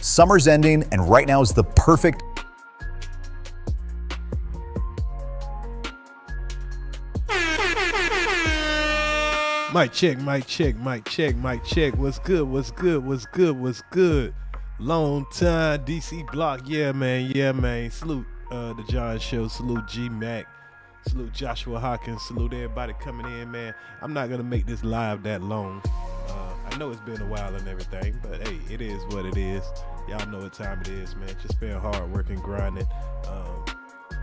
Summer's ending, and right now is the perfect Mic check, mic check, mic check, mic check. What's good, what's good, what's good, what's good? Long time, DC Block. Yeah, man. Salute the John Show. Salute G-Mac. Salute Joshua Hawkins. Salute everybody coming in, man. I'm not going to make this live that long. I know it's been a while and everything, but hey, it is what it is. Y'all know what time it is, man. Just been hard working, grinding.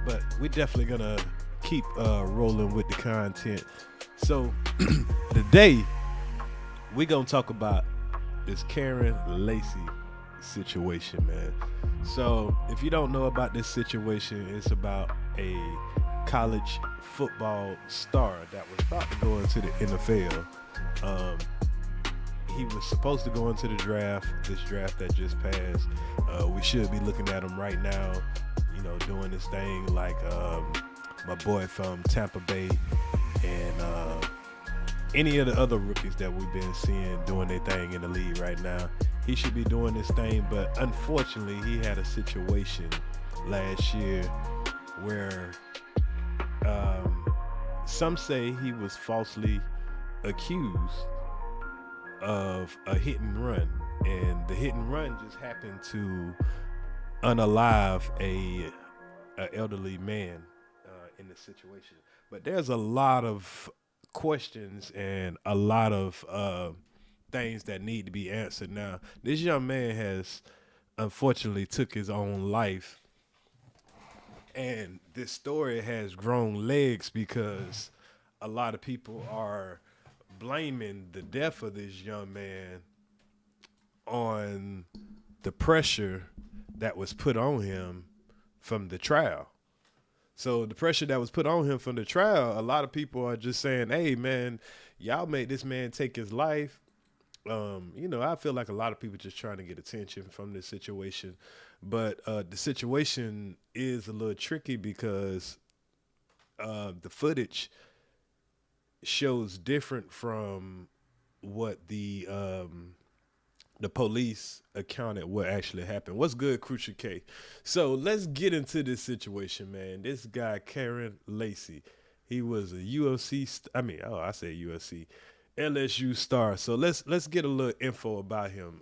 But we definitely going to keep rolling with the content. So today we gonna talk about this Kyren Lacy situation, man. So if you don't know about this situation, it's about a college football star that was about to go into the NFL. He was supposed to go into the draft, this draft that just passed. We should be looking at him right now, you know, doing this thing like my boy from Tampa Bay and any of the other rookies that we've been seeing doing their thing in the league right now. He should be doing this thing, but unfortunately he had a situation last year where some say he was falsely accused of a hit and run, and the hit and run just happened to unalive a elderly man in the situation. But there's a lot of questions and a lot of things that need to be answered now. This young man has unfortunately took his own life, and this story has grown legs because a lot of people are blaming the death of this young man on the pressure that was put on him from the trial. So the pressure that was put on him from the trial, a lot of people are just saying, hey, man, y'all made this man take his life. You know, I feel like a lot of people just trying to get attention from this situation. But the situation is a little tricky because the footage shows different from what the police accounted what actually happened. What's good, Crucial K? So let's get into this situation, man. This guy, Kyren Lacy, he was a LSU star. So let's get a little info about him.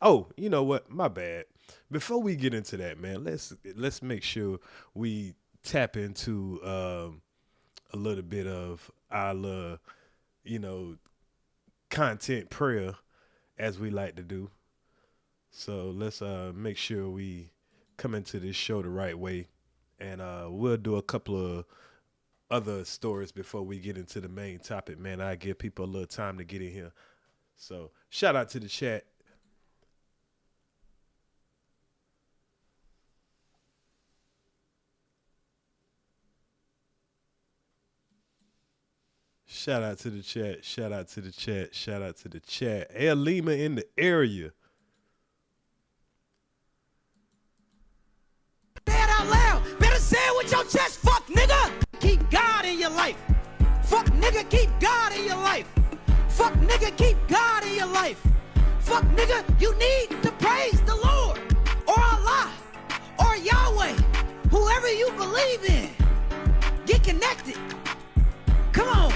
Oh, you know what? My bad. Before we get into that, man, let's make sure we tap into a little bit of our, content prayer, as we like to do. So let's make sure we come into this show the right way, and we'll do a couple of other stories before we get into the main topic, man. I give people a little time to get in here. So shout out to the chat. Shout out to the chat. Shout out to the chat. Shout out to the chat. El Lima in the area. Say it out loud. Better say it with your chest. Fuck, nigga. Keep God in your life. Fuck, nigga. Keep God in your life. Fuck, nigga. Keep God in your life. Fuck, nigga. You need to praise the Lord or Allah or Yahweh, whoever you believe in. Get connected. Come on.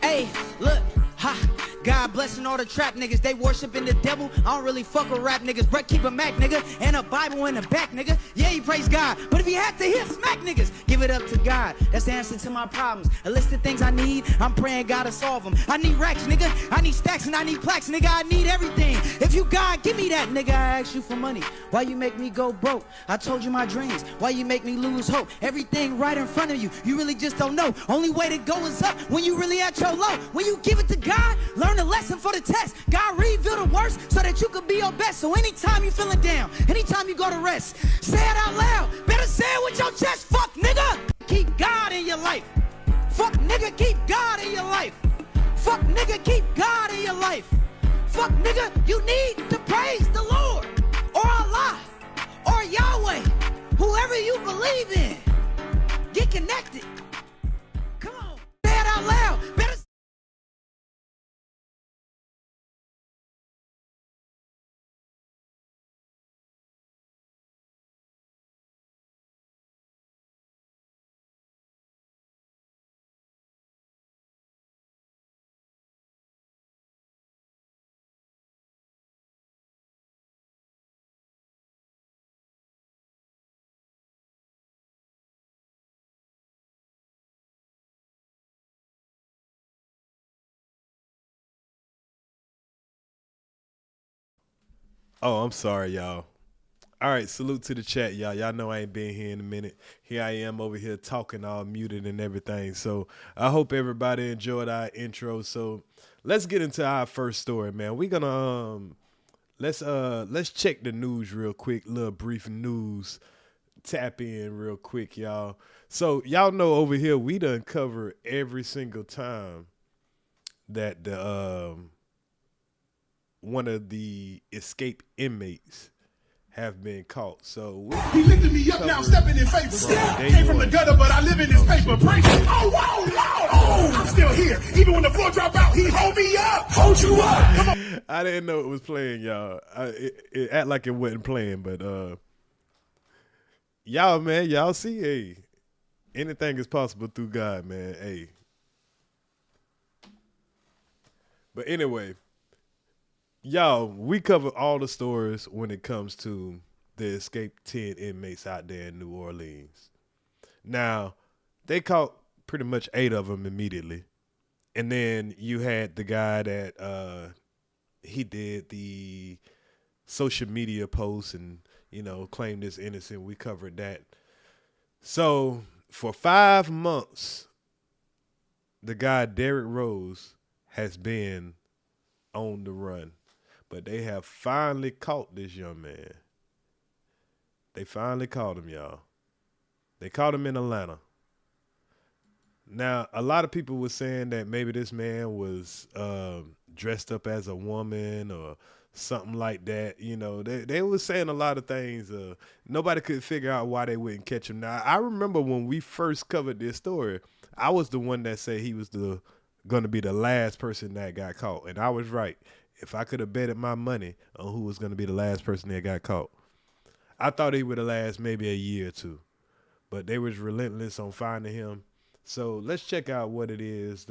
Hey, look, ha, God blessing all the trap niggas, they worshiping the devil. I don't really fuck with rap niggas, but keep a Mac nigga, and a Bible in the back nigga. Yeah, you praise God, but if you had to hit smack niggas, give it up to God. That's the answer to my problems. A list of things I need, I'm praying God to solve them. I need racks, nigga, I need stacks and I need plaques, nigga, I need everything. If you God, give me that, nigga, I ask you for money. Why you make me go broke? I told you my dreams. Why you make me lose hope? Everything right in front of you, you really just don't know. Only way to go is up when you really at your low. When you give it to God, learn a lesson for the test. God reveal the worst so that you could be your best. So anytime you feeling down, anytime you go to rest, say it out loud. Better say it with your chest. Fuck, nigga. Keep God in your life. Fuck, nigga. Keep God in your life. Fuck, nigga. Keep God in your life. Fuck, nigga. You need to praise the Lord or Allah or Yahweh, whoever you believe in. Get connected. Come on. Say it out loud. Better Oh, I'm sorry, y'all. All right, salute to the chat, y'all. Y'all know I ain't been here in a minute. Here I am over here talking all muted and everything. So I hope everybody enjoyed our intro. So let's get into our first story, man. We're gonna let's check the news real quick. Little brief news tap in real quick, y'all. So y'all know over here we done cover every single time that the one of the escaped inmates have been caught. So he lifted me up now, stepping in faith. Came from the gutter, but I live in this paper. Break. Oh, wow, Lord. Oh, I'm still here. Even when the floor drop out, he hold me up. Hold you up. Come on. I didn't know it was playing, y'all. It act like it wasn't playing, but y'all, man, y'all see, hey, anything is possible through God, man. Hey. But anyway, y'all, we cover all the stories when it comes to the escaped 10 inmates out there in New Orleans. Now, they caught pretty much 8 of them immediately. And then you had the guy that he did the social media posts and, you know, claimed as innocent. We covered that. So for 5 months, the guy Derrick Rose has been on the run. But they have finally caught this young man. They finally caught him, y'all. They caught him in Atlanta. Now, a lot of people were saying that maybe this man was dressed up as a woman or something like that. You know, they were saying a lot of things. Nobody could figure out why they wouldn't catch him. Now, I remember when we first covered this story, I was the one that said he was going to be the last person that got caught. And I was right. If I could have betted my money on who was going to be the last person that got caught, I thought he would have lasted maybe a year or two. But they was relentless on finding him. So let's check out what it is.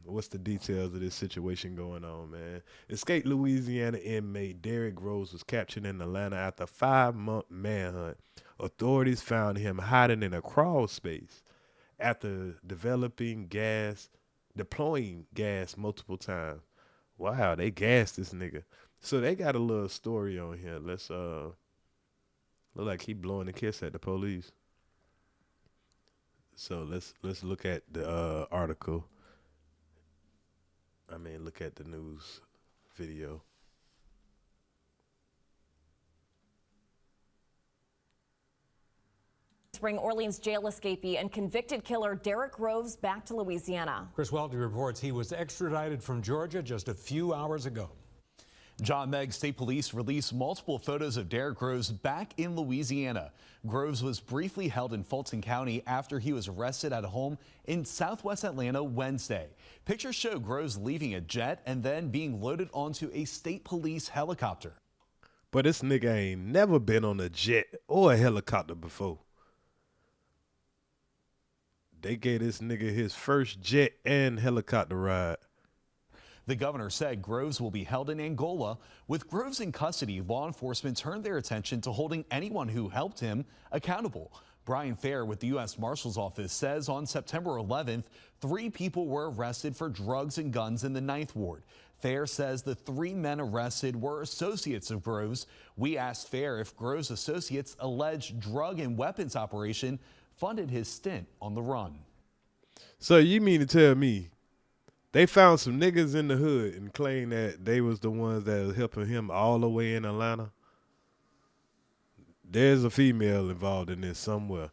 What's the details of this situation going on, man? Escaped Louisiana inmate Derrick Rose was captured in Atlanta after a 5-month manhunt. Authorities found him hiding in a crawl space after deploying gas multiple times. Wow, they gassed this nigga. So they got a little story on here. Let's look like he blowing a kiss at the police. So let's look at the article. I mean, look at the news video. Bring Orleans jail escapee and convicted killer Derrick Rose back to Louisiana. Chris Welty reports he was extradited from Georgia just a few hours ago. John Megg State Police released multiple photos of Derrick Rose back in Louisiana. Groves was briefly held in Fulton County after he was arrested at a home in southwest Atlanta Wednesday. Pictures show Groves leaving a jet and then being loaded onto a state police helicopter. But this nigga ain't never been on a jet or a helicopter before. They gave this nigga his first jet and helicopter ride. The governor said Groves will be held in Angola. With Groves in custody, law enforcement turned their attention to holding anyone who helped him accountable. Brian Fair with the U.S. Marshal's Office says on September 11th, 3 people were arrested for drugs and guns in the 9th Ward. Fair says the 3 men arrested were associates of Groves. We asked Fair if Groves' associates' alleged drug and weapons operation funded his stint on the run. So you mean to tell me they found some niggas in the hood and claimed that they was the ones that was helping him all the way in Atlanta? There's a female involved in this somewhere.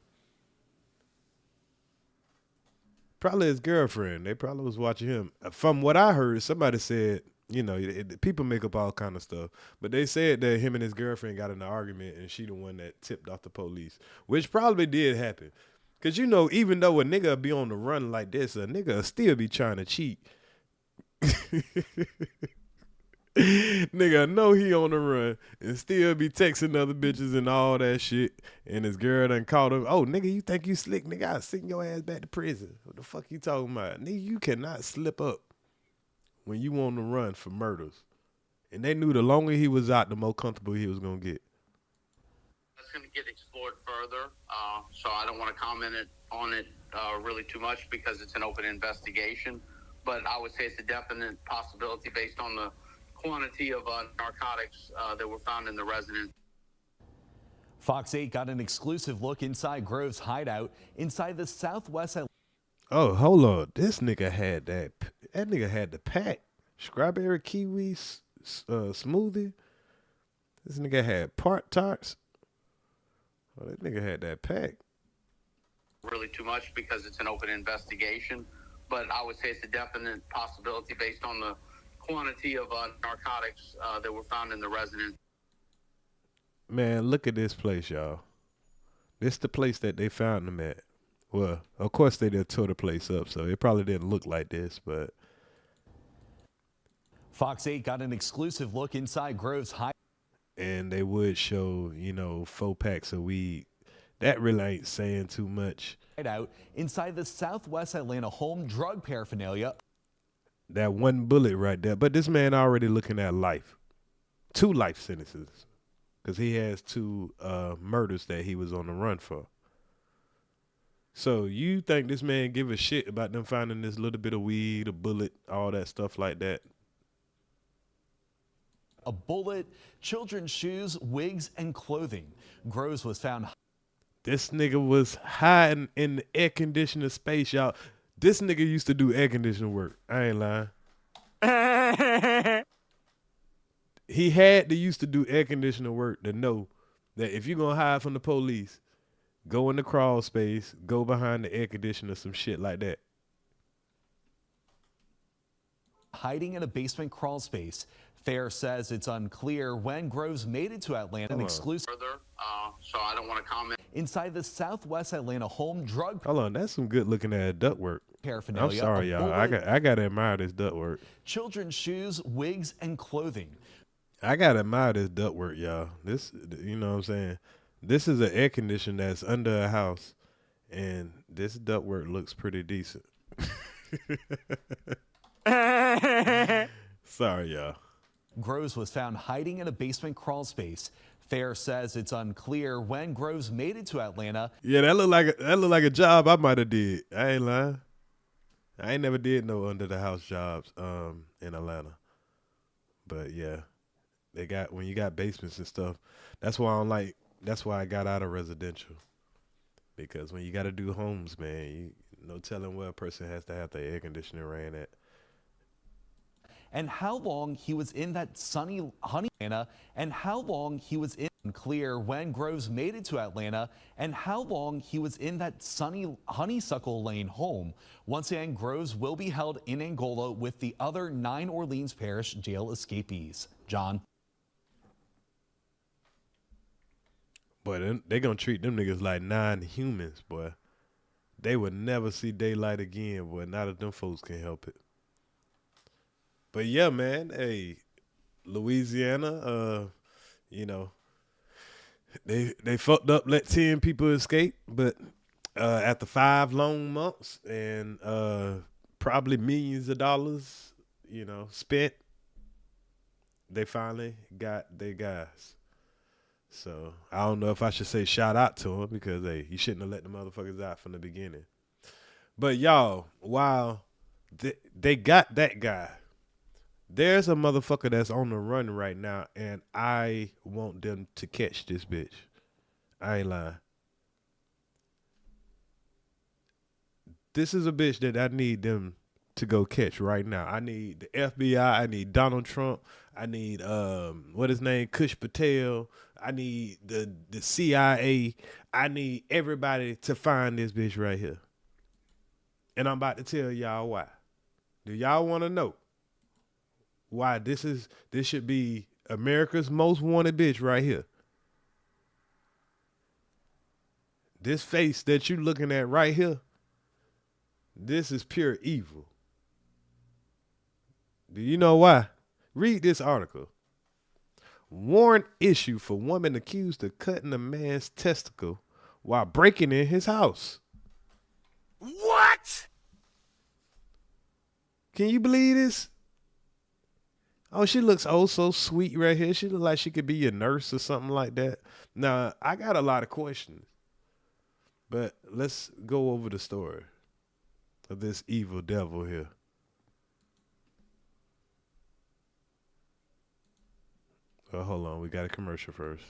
Probably his girlfriend. They probably was watching him. From what I heard, somebody said, you know, people make up all kind of stuff, but they said that him and his girlfriend got in an argument and she the one that tipped off the police, which probably did happen. Because, you know, even though a nigga be on the run like this, a nigga still be trying to cheat. Nigga know he on the run and still be texting other bitches and all that shit. And his girl done called him, oh, nigga, you think you slick? Nigga, I'll send your ass back to prison. What the fuck you talking about? Nigga, you cannot slip up when you on the run for murders. And they knew the longer he was out, the more comfortable he was going to get. That's going to get explored further, so I don't want to comment on it really too much because it's an open investigation. But I would say it's a definite possibility based on the quantity of narcotics that were found in the residence. Fox 8 got an exclusive look inside Groves' hideout inside the southwest. Oh, hold on. This nigga had that nigga had the pack. Strawberry kiwi smoothie. This nigga had part tarts. Oh, that nigga had that pack. Really too much because it's an open investigation, but I would say it's a definite possibility based on the quantity of narcotics that were found in the residence. Man, look at this place, y'all. This the place that they found them at. Well, of course they did tore the place up, so it probably didn't look like this, but Fox 8 got an exclusive look inside Groves' hideout. And they would show, 4 packs of weed. That really ain't saying too much. Hideout inside the southwest Atlanta home, drug paraphernalia. That one bullet right there. But this man already looking at life. 2 life sentences. Because he has 2 murders that he was on the run for. So you think this man give a shit about them finding this little bit of weed, a bullet, all that stuff like that? A bullet, children's shoes, wigs, and clothing. Groves was found. This nigga was hiding in the air conditioner space, y'all. This nigga used to do air conditioner work. I ain't lying. He had to used to do air conditioner work to know that if you're going to hide from the police, go in the crawl space, go behind the air conditioner, some shit like that. Hiding in a basement crawl space. Fair says it's unclear when Groves made it to Atlanta. An exclusive Further, so I don't want to comment. Inside the southwest Atlanta home, drug Hold on, that's some good looking at duct work. paraphernalia. I'm sorry, y'all. I got to admire this duct work. Children's shoes, wigs, and clothing. I got to admire this duct work, y'all. This, you know what I'm saying? This is an air conditioner that's under a house, and this duct work looks pretty decent. Sorry, y'all. Groves was found hiding in a basement crawl space. Fair says it's unclear when Groves made it to Atlanta. Yeah, that look like a job I might have did. I ain't lying. I ain't never did no under the house jobs in Atlanta. But yeah, when you got basements and stuff. That's why I got out of residential. Because when you got to do homes, man, no telling where a person has to have their air conditioner ran at. And how long he was in that sunny Atlanta, and how long he was in clear when Groves made it to Atlanta, and how long he was in that sunny Honeysuckle Lane home. Once again, Groves will be held in Angola with the other 9 Orleans Parish jail escapees. John. Boy, they gonna treat them niggas like non-humans, boy. They would never see daylight again, boy. Not if them folks can help it. But yeah, man, hey, Louisiana, they fucked up, let 10 people escape, but after 5 long months and probably millions of dollars, spent, they finally got their guys. So I don't know if I should say shout out to him because, hey, you shouldn't have let the motherfuckers out from the beginning. But y'all, while they got that guy, there's a motherfucker that's on the run right now, and I want them to catch this bitch. I ain't lying. This is a bitch that I need them to go catch right now. I need the FBI. I need Donald Trump. I need what his name, Kush Patel. I need the CIA. I need everybody to find this bitch right here. And I'm about to tell y'all why. Do y'all want to know why this should be America's most wanted bitch right here? This face that you looking at right here, this is pure evil. Do you know why? Read this article. Warrant issued for woman accused of cutting a man's testicle while breaking in his house. What? Can you believe this? Oh, she looks so sweet right here. She looks like she could be a nurse or something like that. Now, I got a lot of questions, but let's go over the story of this evil devil here. Hold on, we got a commercial first.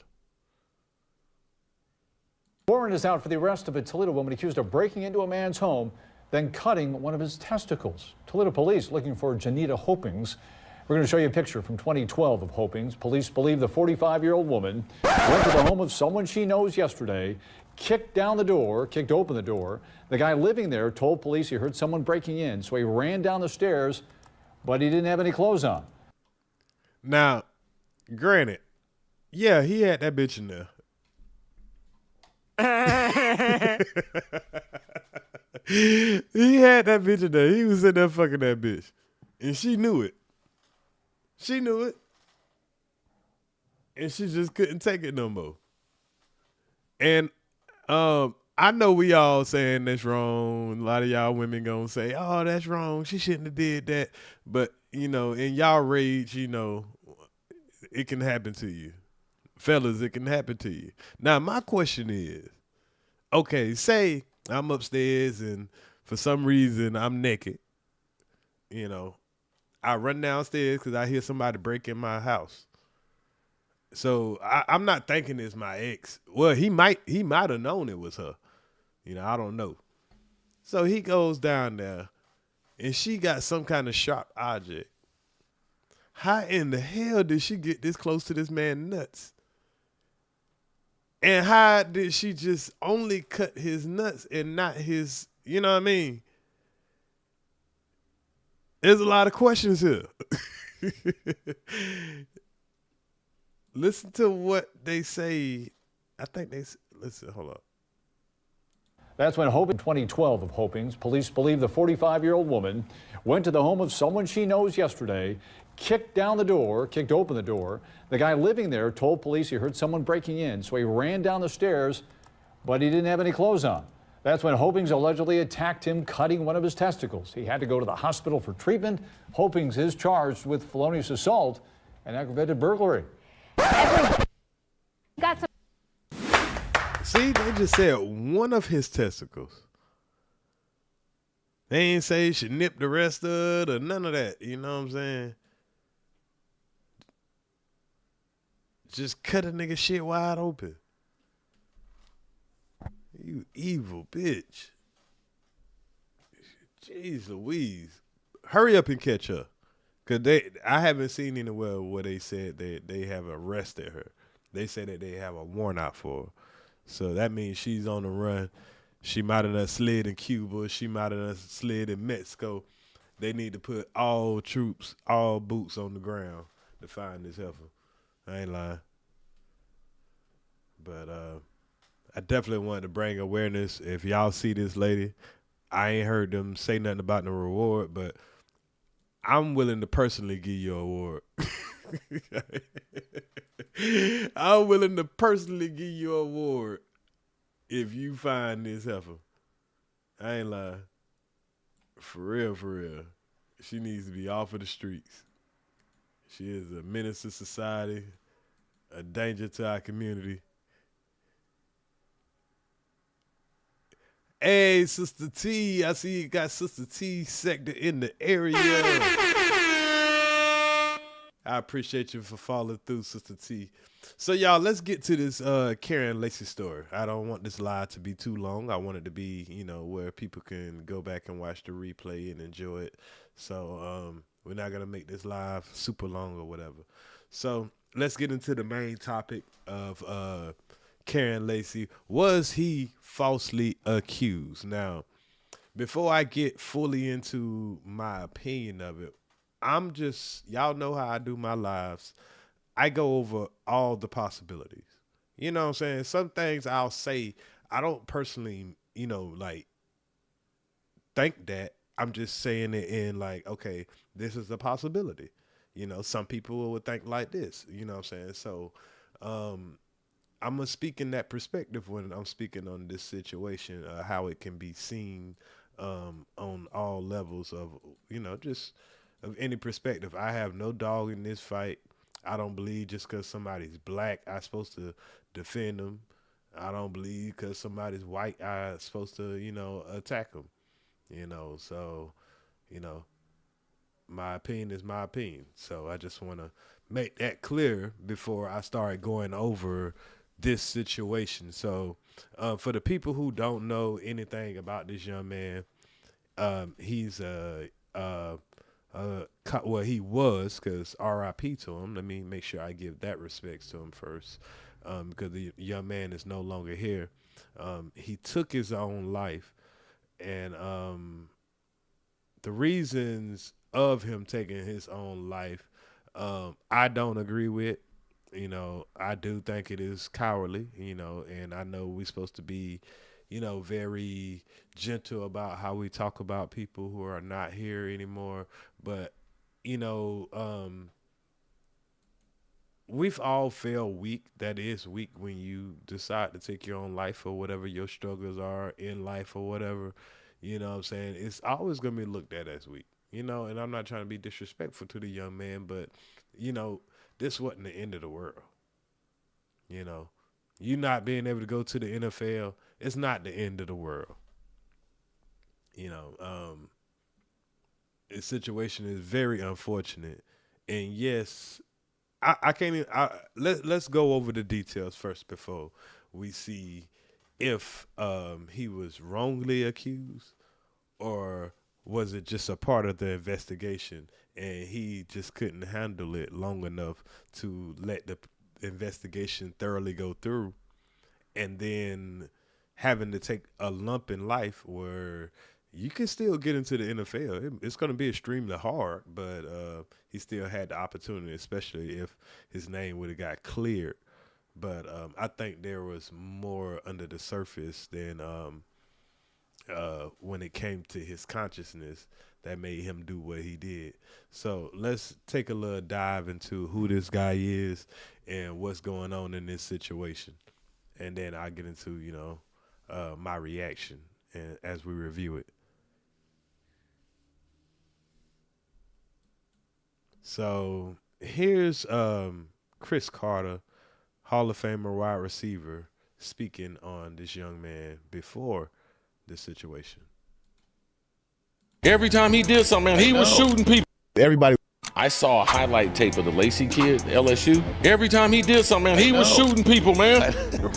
Warrant is out for the arrest of a Toledo woman accused of breaking into a man's home, then cutting one of his testicles. Toledo police looking for Janita Hopings. We're going to show you a picture from 2012 of Hopings. Police believe the 45-year-old woman went to the home of someone she knows yesterday, kicked open the door. The guy living there told police he heard someone breaking in, so he ran down the stairs, but he didn't have any clothes on. Now, granted, yeah, he had that bitch in there. He had that bitch in there. He was in there fucking that bitch. And she knew it. She knew it. And she just couldn't take it no more. And I know we all saying that's wrong. A lot of y'all women gonna say, oh, that's wrong. She shouldn't have did that. But, you know, in y'all rage, you know, it can happen to you. Fellas, it can happen to you. Now, my question is, okay, say I'm upstairs and for some reason I'm naked. You know, I run downstairs because I hear somebody break in my house. So I'm not thinking it's my ex. Well, he might have known it was her. You know, I don't know. So he goes down there and she got some kind of sharp object. How in the hell did she get this close to this man's nuts? And how did she just only cut his nuts and not his, you know what I mean? There's a lot of questions here. Listen to what they say. I think listen, hold up. That's when in 2012 of Hopings, police believe the 45-year-old woman went to the home of someone she knows yesterday, kicked open the door. The guy living there told police he heard someone breaking in, so he ran down the stairs, but he didn't have any clothes on. That's when Hopings allegedly attacked him, cutting one of his testicles. He had to go to the hospital for treatment. Hopings is charged with felonious assault and aggravated burglary. Got some. See, they just said one of his testicles. They ain't say she nipped the rest of it or none of that. You know what I'm saying? Just cut a nigga shit wide open. You evil bitch. Jeez Louise. Hurry up and catch her. Cause I haven't seen anywhere where they said they have arrested her. They say that they have a warrant out for her. So that means she's on the run. She might have slid in Cuba. She might have slid in Mexico. They need to put all troops, all boots on the ground to find this heifer. I ain't lying. But I definitely wanted to bring awareness. If y'all see this lady, I ain't heard them say nothing about the reward, but I'm willing to personally give you an award. I'm willing to personally give you an award if you find this heifer. I ain't lying. For real, for real. She needs to be off of the streets. She is a menace to society, a danger to our community. Hey, Sister T, I see you got Sister T sector in the area. I appreciate you for following through, Sister T. So, y'all, let's get to this Kyren Lacy story. I don't want this live to be too long. I want it to be, you know, where people can go back and watch the replay and enjoy it. So, we're not going to make this live super long or whatever. So, let's get into the main topic of Kyren Lacy. Was he falsely accused? Now, before I get fully into my opinion of it, I'm just, y'all know how I do my lives. I go over all the possibilities. You know what I'm saying? Some things I'll say, I don't personally, you know, like, think that. I'm just saying it in like, okay, this is a possibility. You know, some people would think like this. You know what I'm saying? So, I'm going to speak in that perspective when I'm speaking on this situation, how it can be seen on all levels of, you know, just of any perspective. I have no dog in this fight. I don't believe just because somebody's black, I'm supposed to defend them. I don't believe because somebody's white, I'm supposed to, you know, attack them. You know, so, you know, my opinion is my opinion. So I just want to make that clear before I start going over this situation. So for the people who don't know anything about this young man, he's well, he was, because R.I.P. to him. Let me make sure I give that respects to him first, because the young man is no longer here. He took his own life, and the reasons of him taking his own life, I don't agree with. You know, I do think it is cowardly, you know, and I know we're supposed to be, you know, very gentle about how we talk about people who are not here anymore. But, you know, we've all felt weak. That is weak when you decide to take your own life or whatever your struggles are in life or whatever. You know what I'm saying? It's always going to be looked at as weak, you know, and I'm not trying to be disrespectful to the young man, but, you know, this wasn't the end of the world. You know, you not being able to go to the NFL, it's not the end of the world. You know, the situation is very unfortunate. And yes, I can't even, let's go over the details first before we see if he was wrongly accused, or was it just a part of the investigation and he just couldn't handle it long enough to let the investigation thoroughly go through, and then having to take a lump in life where you can still get into the NFL. It's going to be extremely hard, but he still had the opportunity, especially if his name would have got cleared. But I think there was more under the surface than when it came to his consciousness that made him do what he did. So let's take a little dive into who this guy is and what's going on in this situation. And then I'll get into, you know, my reaction and as we review it. So here's Chris Carter, Hall of Famer wide receiver, speaking on this young man before this situation. Every time he did something, man, he was shooting people. Everybody. I saw a highlight tape of the Lacy kid, LSU. Every time he did something, man, he was shooting people, man. I'm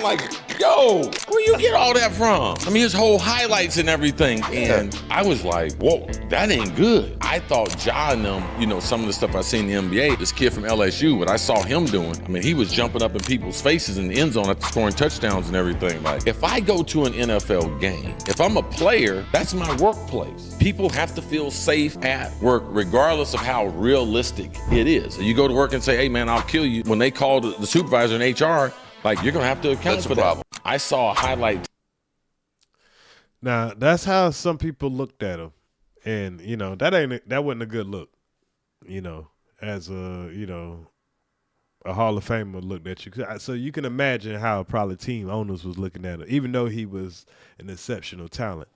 like, yo, where you get all that from? I mean, his whole highlights and everything. And I was like, whoa, that ain't good. I thought Ja and them, you know, some of the stuff I seen in the NBA, this kid from LSU, what I saw him doing, I mean, he was jumping up in people's faces in the end zone after scoring touchdowns and everything. Like, if I go to an NFL game, if I'm a player, that's my workplace. People have to feel safe at work, regardless of how realistic it is. You go to work and say, hey, man, I'll kill you. When they call the supervisor in HR, like, you're going to have to account for that. I saw a highlight. Now, that's how some people looked at him. And, you know, that wasn't a good look, you know, as a, you know, a Hall of Famer looked at you. So you can imagine how probably team owners was looking at him, even though he was an exceptional talent.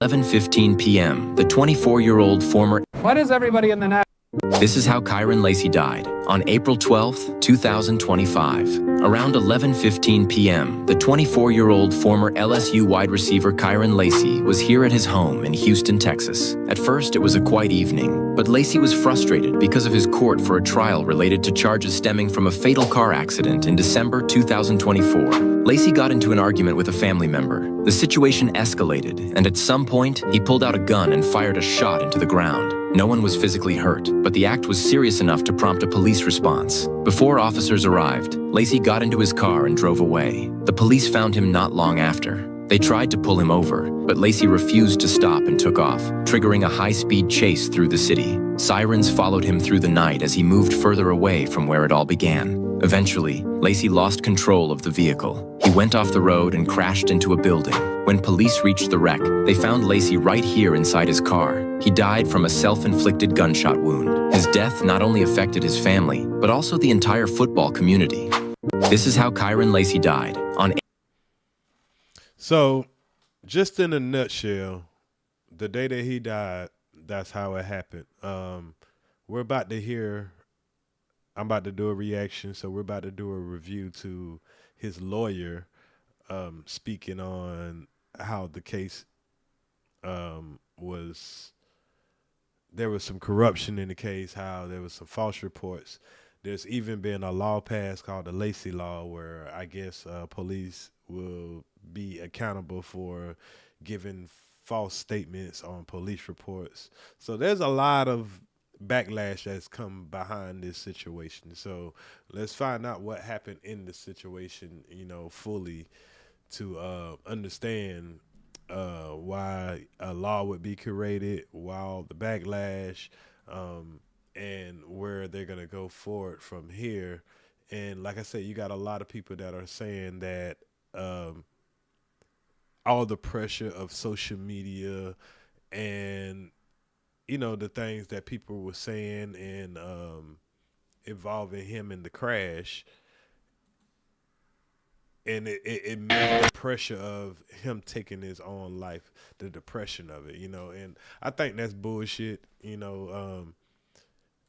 11:15 p.m. The 24-year-old former. Why does everybody in the net? This is how Kyren Lacy died on April 12, 2025. Around 11:15 p.m., the 24-year-old former LSU wide receiver Kyren Lacy was here at his home in Houston, Texas. At first, it was a quiet evening, but Lacy was frustrated because of his court for a trial related to charges stemming from a fatal car accident in December 2024. Lacy got into an argument with a family member. The situation escalated, and at some point, he pulled out a gun and fired a shot into the ground. No one was physically hurt, but the act was serious enough to prompt a police response. Before officers arrived, Lacy got into his car and drove away. The police found him not long after. They tried to pull him over, but Lacy refused to stop and took off, triggering a high-speed chase through the city. Sirens followed him through the night as he moved further away from where it all began. Eventually, Lacy lost control of the vehicle. He went off the road and crashed into a building. When police reached the wreck, they found Lacy right here inside his car. He died from a self-inflicted gunshot wound. His death not only affected his family, but also the entire football community. This is how Kyren Lacy died on. So, just in a nutshell, the day that he died, that's how it happened. We're about to hear, I'm about to do a reaction, so we're about to do a review to his lawyer speaking on how the case there was some corruption in the case, how there was some false reports. There's even been a law passed called the Lacy Law, where I guess police will be accountable for giving false statements on police reports. So there's a lot of backlash that's come behind this situation. So let's find out what happened in the situation, fully, to understand why a law would be created, while the backlash, and where they're going to go forward from here. And like I said, you got a lot of people that are saying that all the pressure of social media and, the things that people were saying and involving him in the crash, and it made the pressure of him taking his own life, the depression of it, and I think that's bullshit.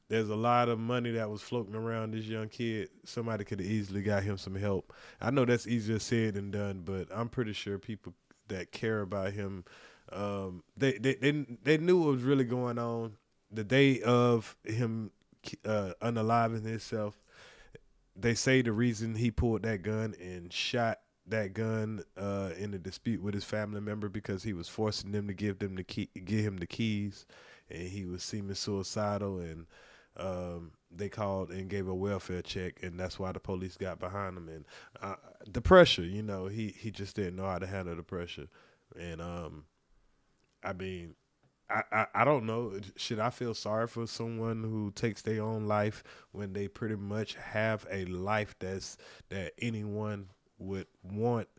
There's a lot of money that was floating around this young kid. Somebody could have easily got him some help. I know that's easier said than done, but I'm pretty sure people that care about him, they knew what was really going on. The day of him unaliving himself, they say the reason he pulled that gun and shot that gun in a dispute with his family member, because he was forcing them to give him the keys, and he was seeming suicidal, and they called and gave a welfare check, and that's why the police got behind him. And the pressure, he just didn't know how to handle the pressure. And I mean, I don't know. Should I feel sorry for someone who takes their own life when they pretty much have a life that anyone would want,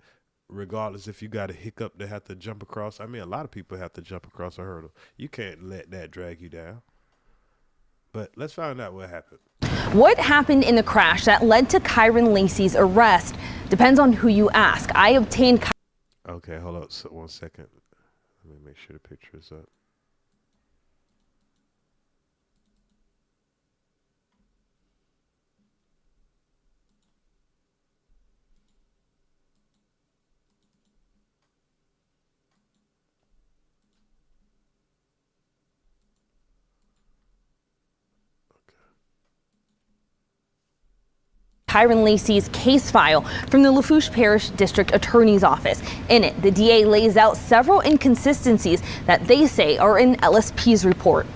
regardless if you got a hiccup to have to jump across? I mean, a lot of people have to jump across a hurdle. You can't let that drag you down. But let's find out what happened. What happened in the crash that led to Kyren Lacy's arrest depends on who you ask. I obtained... Okay, hold up 1 second. Let me make sure the picture is up. Kyren Lacy's case file from the Lafourche Parish District Attorney's Office. In it, the DA lays out several inconsistencies that they say are in LSP's report.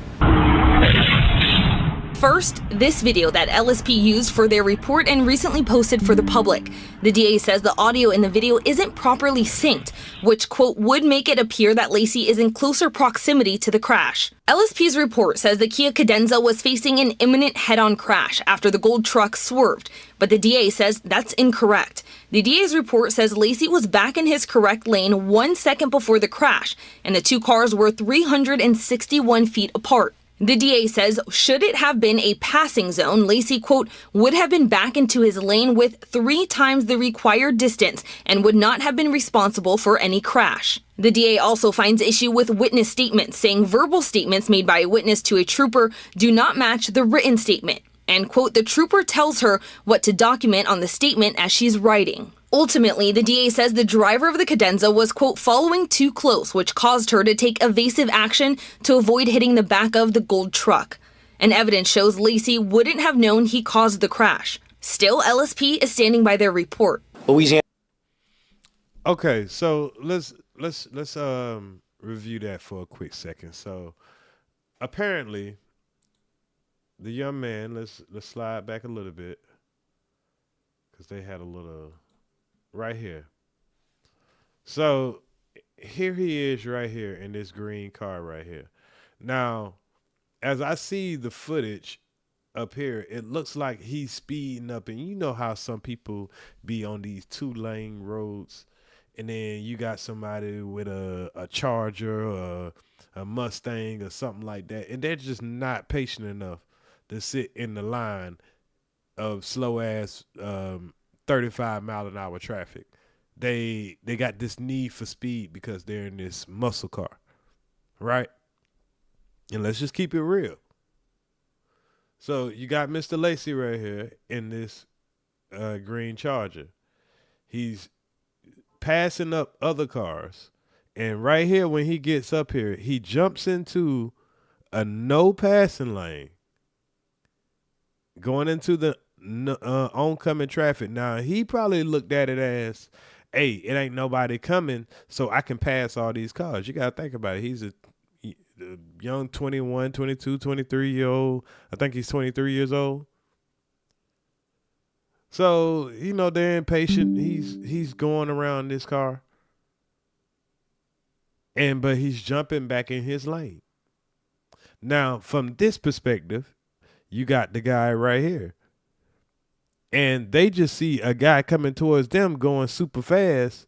First, this video that LSP used for their report and recently posted for the public. The DA says the audio in the video isn't properly synced, which, quote, would make it appear that Lacy is in closer proximity to the crash. LSP's report says the Kia Cadenza was facing an imminent head-on crash after the gold truck swerved, but the DA says that's incorrect. The DA's report says Lacy was back in his correct lane 1 second before the crash, and the two cars were 361 feet apart. The DA says, should it have been a passing zone, Lacy, quote, would have been back into his lane with 3 times the required distance and would not have been responsible for any crash. The DA also finds issue with witness statements, saying verbal statements made by a witness to a trooper do not match the written statement. And, quote, the trooper tells her what to document on the statement as she's writing. Ultimately, the DA says the driver of the Cadenza was, quote, following too close, which caused her to take evasive action to avoid hitting the back of the gold truck. And evidence shows Lacy wouldn't have known he caused the crash. Still, LSP is standing by their report. Louisiana. Okay, so let's review that for a quick second. So apparently, the young man, let's slide back a little bit, because they had a little right here. So here he is right here in this green car right here. Now, as I see the footage up here, it looks like he's speeding up, and you know how some people be on these 2-lane roads, and then you got somebody with a Charger or a Mustang or something like that, and they're just not patient enough to sit in the line of slow ass 35-mile-an-hour traffic. They got this need for speed because they're in this muscle car, right? And let's just keep it real. So you got Mr. Lacy right here in this green Charger. He's passing up other cars And right here, when he gets up here, he jumps into a no passing lane, going into the oncoming traffic. Now, he probably looked at it as, hey, it ain't nobody coming, so I can pass all these cars. You got to think about it. He's a young 21, 22, 23-year-old. I think he's 23 years old. So, you know, they're impatient. He's going around this car. But he's jumping back in his lane. Now, from this perspective, you got the guy right here. And they just see a guy coming towards them going super fast.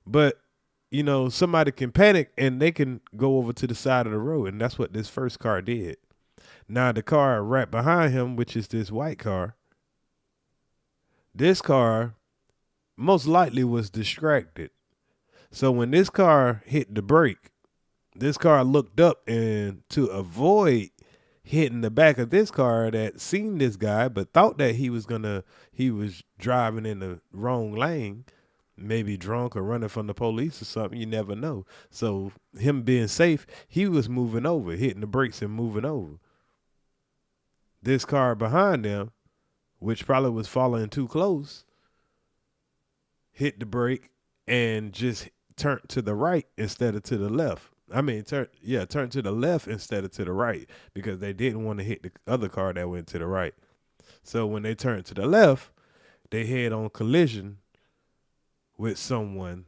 But, you know, somebody can panic and they can go over to the side of the road. And that's what this first car did. Now, the car right behind him, which is this white car, this car most likely was distracted. So when this car hit the brake, this car looked up, and to avoid hitting the back of this car that seen this guy but thought that he was driving in the wrong lane, maybe drunk or running from the police or something, you never know. So him being safe, he was moving over, hitting the brakes and moving over. This car behind them, which probably was following too close, hit the brake and just turned to the right instead of to the left. I mean, turn to the left instead of to the right, because they didn't want to hit the other car that went to the right. So when they turned to the left, they head on collision with someone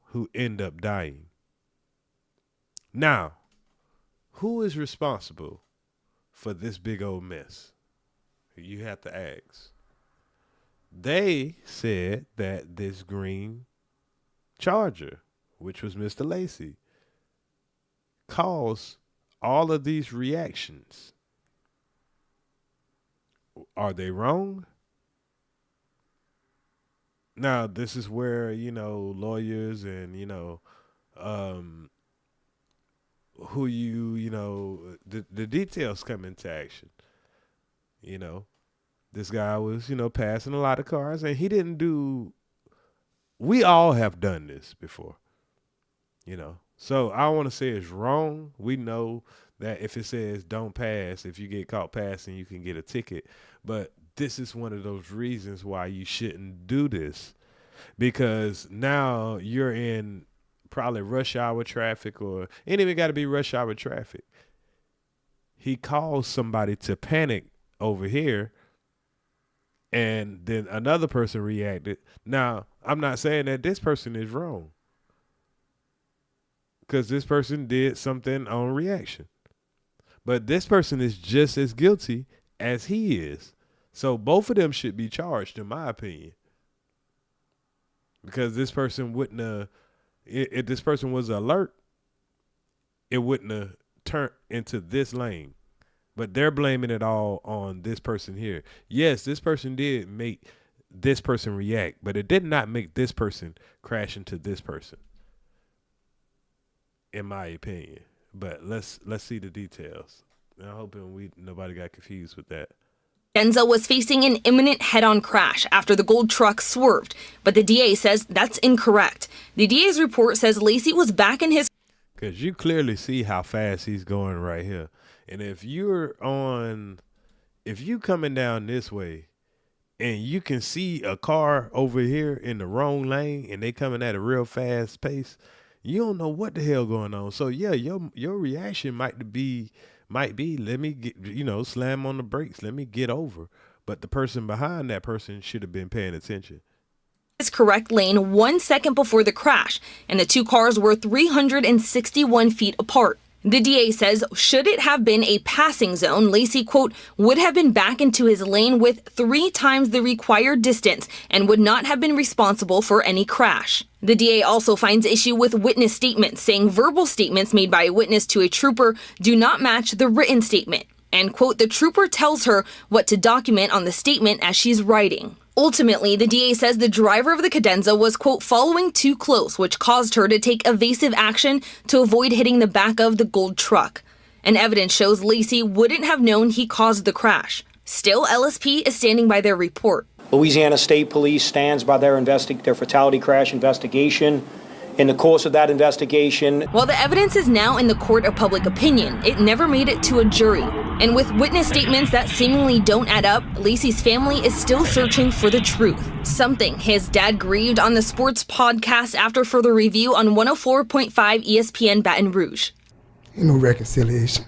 who ended up dying. Now, who is responsible for this big old mess? You have to ask. They said that this green Charger, which was Mr. Lacy, caused all of these reactions. Are they wrong? Now, this is where, you know, lawyers and, you know, the details come into action. You know, this guy was, you know, passing a lot of cars, and he didn't do, we all have done this before, you know. So I don't want to say it's wrong. We know that if it says don't pass, if you get caught passing, you can get a ticket. But this is one of those reasons why you shouldn't do this, because now you're in probably rush hour traffic, or ain't even got to be rush hour traffic. He caused somebody to panic over here, and then another person reacted. Now, I'm not saying that this person is wrong, because this person did something on reaction. But this person is just as guilty as he is. So both of them should be charged, in my opinion. Because this person wouldn't have, if this person was alert, it wouldn't have turned into this lane. But they're blaming it all on this person here. Yes, this person did make this person react, but it did not make this person crash into this person, in my opinion. But let's see the details. I'm hoping nobody got confused with that. Denzel was facing an imminent head-on crash after the gold truck swerved, but the DA says that's incorrect. The DA's report says Lacy was back in his... Because you clearly see how fast he's going right here. And if you coming down this way and you can see a car over here in the wrong lane and they coming at a real fast pace, you don't know what the hell going on. So yeah, your reaction might be, let me get, you know, slam on the brakes, let me get over. But the person behind that person should have been paying attention. His correct lane 1 second before the crash, and the two cars were 361 feet apart. The DA says, should it have been a passing zone, Lacy, quote, would have been back into his lane with 3 times the required distance and would not have been responsible for any crash. The DA also finds issue with witness statements, saying verbal statements made by a witness to a trooper do not match the written statement. And, quote, the trooper tells her what to document on the statement as she's writing. Ultimately, the DA says the driver of the cadenza was, quote, following too close, which caused her to take evasive action to avoid hitting the back of the gold truck. And evidence shows Lacy wouldn't have known he caused the crash. Still, LSP is standing by their report. Louisiana State Police stands by their fatality crash investigation in the course of that investigation. While the evidence is now in the court of public opinion, it never made it to a jury. And with witness statements that seemingly don't add up, Lacy's family is still searching for the truth. Something his dad grieved on the sports podcast after further review on 104.5 ESPN Baton Rouge. Ain't no reconciliation.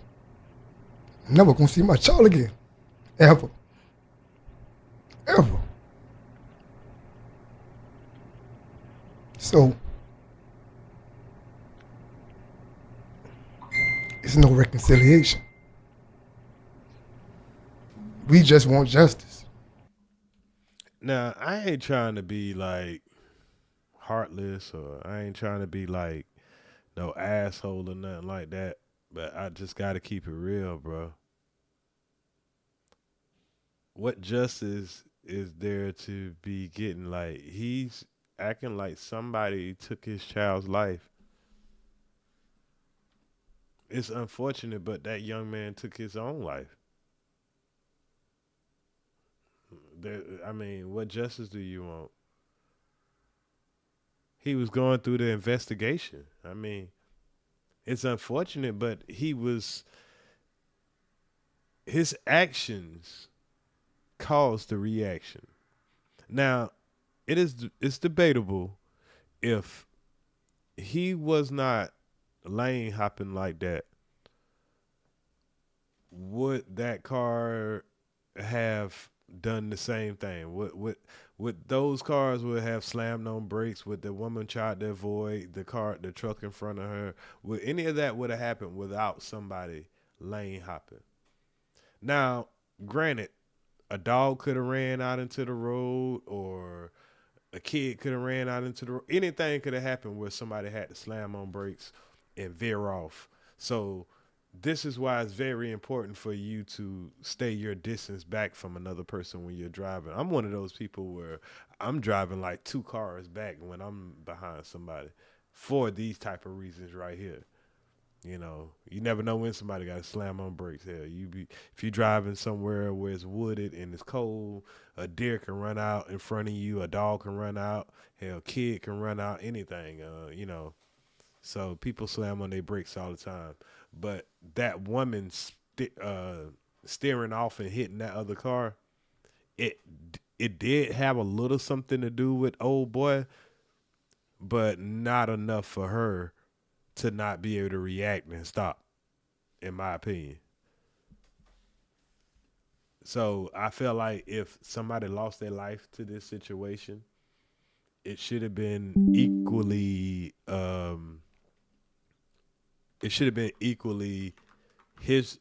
I'm never gonna see my child again. Ever. Ever. So, it's no reconciliation. We just want justice. Now, I ain't trying to be like heartless, or I ain't trying to be like no asshole or nothing like that, but I just got to keep it real, bro. What justice is there to be getting? Like, he's acting like somebody took his child's life. It's unfortunate, but that young man took his own life. I mean, what justice do you want? He was going through the investigation. I mean, it's unfortunate, but his actions caused the reaction. Now, it's debatable if he was not lane hopping like that, would that car have done the same thing? Would those cars would have slammed on brakes? Would the woman tried to avoid the truck in front of her? Would any of that would have happened without somebody lane hopping? Now, granted, a dog could have ran out into the road, or a kid could have ran out into the road. Anything could have happened where somebody had to slam on brakes and veer off. So this is why it's very important for you to stay your distance back from another person when you're driving. I'm one of those people where I'm driving like 2 cars back when I'm behind somebody for these type of reasons right here. You know, you never know when somebody got to slam on brakes. Hell, if you're driving somewhere where it's wooded and it's cold, a deer can run out in front of you, a dog can run out, hell, a kid can run out, anything, you know. So people slam on their brakes all the time. But that woman steering off and hitting that other car, it did have a little something to do with old boy, but not enough for her to not be able to react and stop, in my opinion. So I feel like if somebody lost their life to this situation, it should have been equally his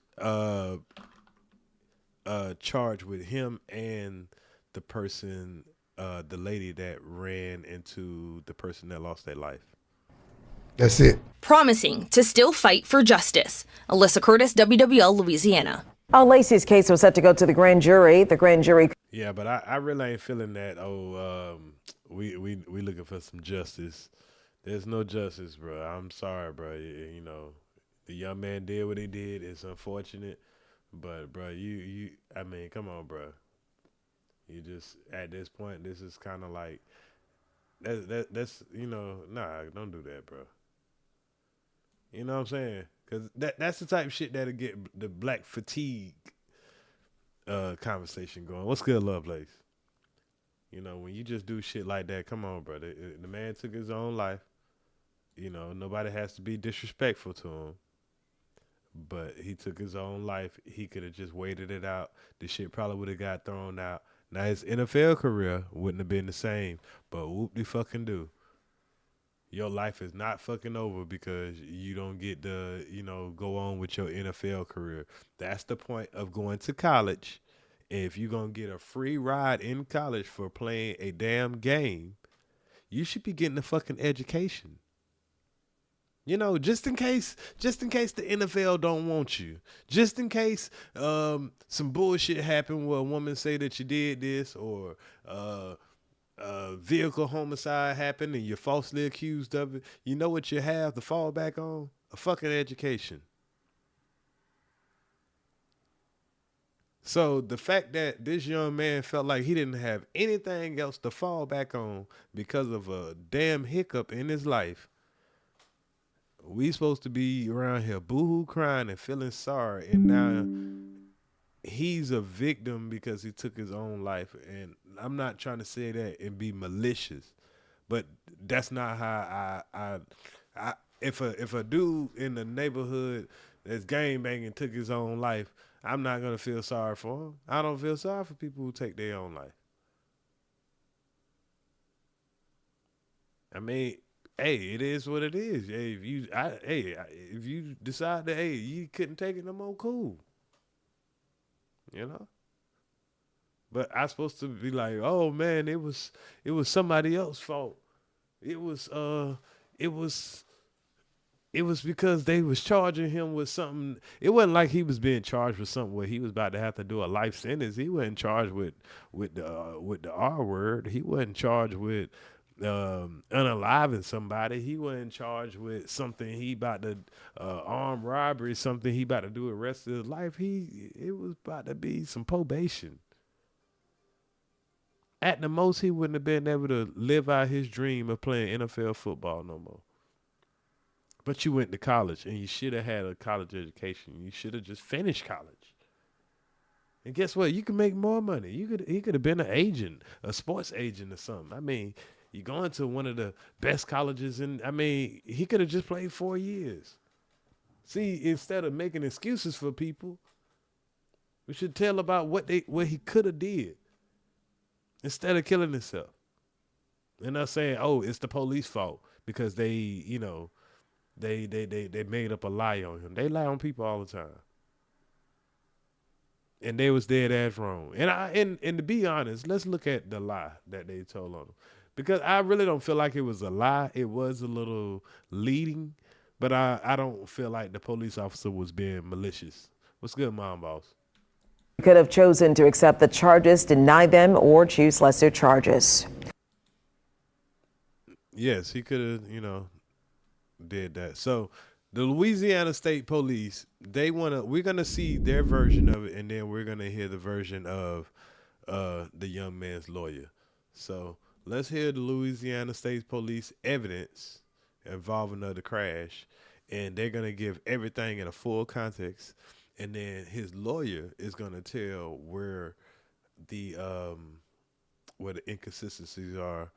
charge with him and the person, the lady that ran into the person that lost their life. That's it. Promising to still fight for justice. Alyssa Curtis, WWL, Louisiana. Lacy's case was set to go to the grand jury. The grand jury. Yeah, but I really ain't feeling that. We looking for some justice. There's no justice, bro. I'm sorry, bro. You know, the young man did what he did. It's unfortunate, but bro, I mean, come on, bro. You just at this point, this is kind of like that's you know, nah, don't do that, bro. You know what I'm saying? Because that's the type of shit that'll get the black fatigue conversation going. What's good, Lovelace? You know, when you just do shit like that, come on, bro. The man took his own life. You know, nobody has to be disrespectful to him. But he took his own life. He could have just waited it out. The shit probably would have got thrown out. Now, his NFL career wouldn't have been the same. But whoop-de-fucking-do. Your life is not fucking over because you don't get to, you know, go on with your NFL career. That's the point of going to college. And if you're going to get a free ride in college for playing a damn game, you should be getting a fucking education. You know, just in case the NFL don't want you. Just in case some bullshit happened where a woman say that you did this, or vehicle homicide happened and you're falsely accused of it. You know what you have to fall back on? A fucking education. So the fact that this young man felt like he didn't have anything else to fall back on because of a damn hiccup in his life, We supposed to be around here boohoo crying and feeling sorry, and now he's a victim because he took his own life. And I'm not trying to say that and be malicious, but that's not how I if a dude in the neighborhood that's gang banging took his own life, I'm not gonna feel sorry for him. I don't feel sorry for people who take their own life. I mean, hey, it is what it is. Hey, if you decide that you couldn't take it no more, cool. You know. But I'm supposed to be like, oh man, it was somebody else's fault. It was because they was charging him with something. It wasn't like he was being charged with something where he was about to have to do a life sentence. He wasn't charged with the R word. He wasn't charged with unaliving somebody. He wasn't charged with something he about to armed robbery, something he about to do the rest of his life. It was about to be some probation. At the most, he wouldn't have been able to live out his dream of playing NFL football no more. But you went to college, and you should have had a college education. You should have just finished college. And guess what? You can make more money. He could have been an agent, a sports agent or something. I mean, you're going to one of the best colleges, and I mean, he could have just played 4 years. See, instead of making excuses for people, we should tell about what he could have did instead of killing himself. And not saying, oh, it's the police fault because they, you know, they made up a lie on him. They lie on people all the time. And they was dead ass wrong. And to be honest, let's look at the lie that they told on him. Because I really don't feel like it was a lie. It was a little leading, but I don't feel like the police officer was being malicious. What's good, Mom Boss? He could have chosen to accept the charges, deny them, or choose lesser charges. Yes, he could have, you know, did that. So the Louisiana State Police, we're gonna see their version of it, and then we're gonna hear the version of the young man's lawyer. So let's hear the Louisiana State Police evidence involving the crash, and they're gonna give everything in a full context, and then his lawyer is gonna tell where the inconsistencies are,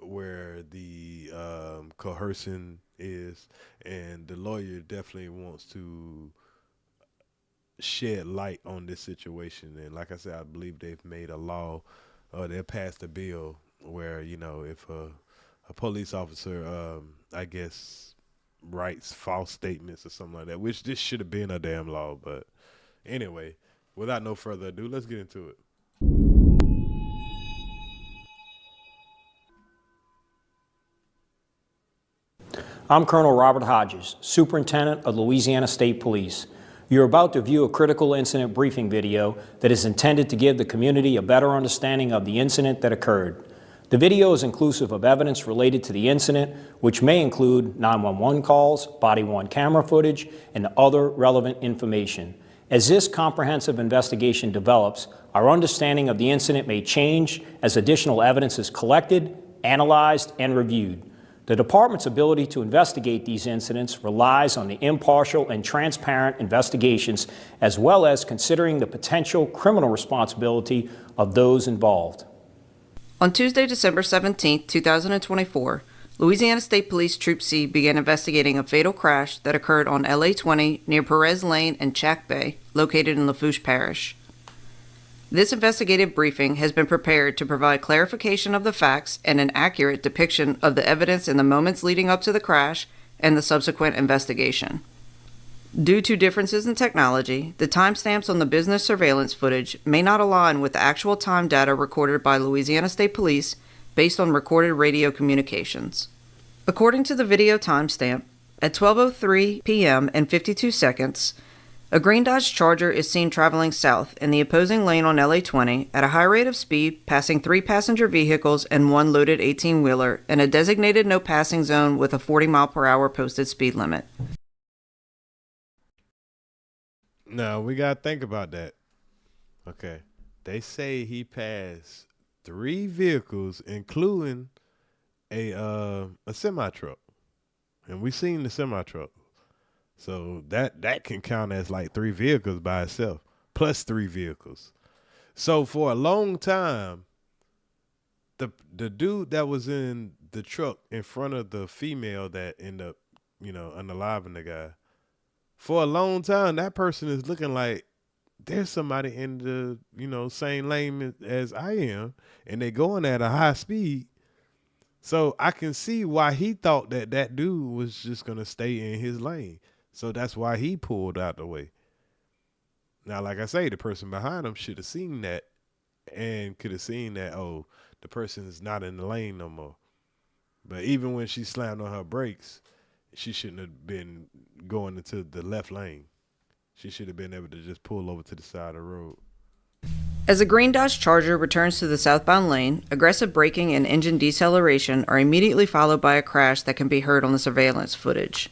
where the coercion is, and the lawyer definitely wants to shed light on this situation. And like I said, I believe they've made a law, or they passed a bill where, you know, if a police officer, I guess, writes false statements or something like that, which this should have been a damn law. But anyway, without no further ado, let's get into it. I'm Colonel Robert Hodges, Superintendent of Louisiana State Police. You're about to view a critical incident briefing video that is intended to give the community a better understanding of the incident that occurred. The video is inclusive of evidence related to the incident, which may include 911 calls, body-worn camera footage, and other relevant information. As this comprehensive investigation develops, our understanding of the incident may change as additional evidence is collected, analyzed, and reviewed. The Department's ability to investigate these incidents relies on the impartial and transparent investigations, as well as considering the potential criminal responsibility of those involved. On Tuesday, December 17, 2024, Louisiana State Police Troop C began investigating a fatal crash that occurred on LA 20 near Perez Lane and Chack Bay, located in Lafourche Parish. This investigative briefing has been prepared to provide clarification of the facts and an accurate depiction of the evidence in the moments leading up to the crash and the subsequent investigation. Due to differences in technology, the timestamps on the business surveillance footage may not align with the actual time data recorded by Louisiana State Police based on recorded radio communications. According to the video timestamp, at 12:03 p.m. and 52 seconds, a green Dodge Charger is seen traveling south in the opposing lane on LA 20 at a high rate of speed, passing 3 passenger vehicles and 1 loaded 18-wheeler in a designated no passing zone with a 40-mile-per-hour posted speed limit. Now, we got to think about that. Okay. They say he passed 3 vehicles, including a semi-truck. and we seen the semi truck. So that can count as like 3 vehicles by itself, plus 3 vehicles. So for a long time, the dude that was in the truck in front of the female that ended up, unaliving the guy, for a long time, that person is looking like there's somebody in the, same lane as I am, and they going at a high speed. So I can see why he thought that dude was just going to stay in his lane. So that's why he pulled out the way. Now, like I say, the person behind him should have seen that and could have seen that, oh, the person is not in the lane no more. But even when she slammed on her brakes, she shouldn't have been going into the left lane. She should have been able to just pull over to the side of the road. As a green Dodge Charger returns to the southbound lane, aggressive braking and engine deceleration are immediately followed by a crash that can be heard on the surveillance footage.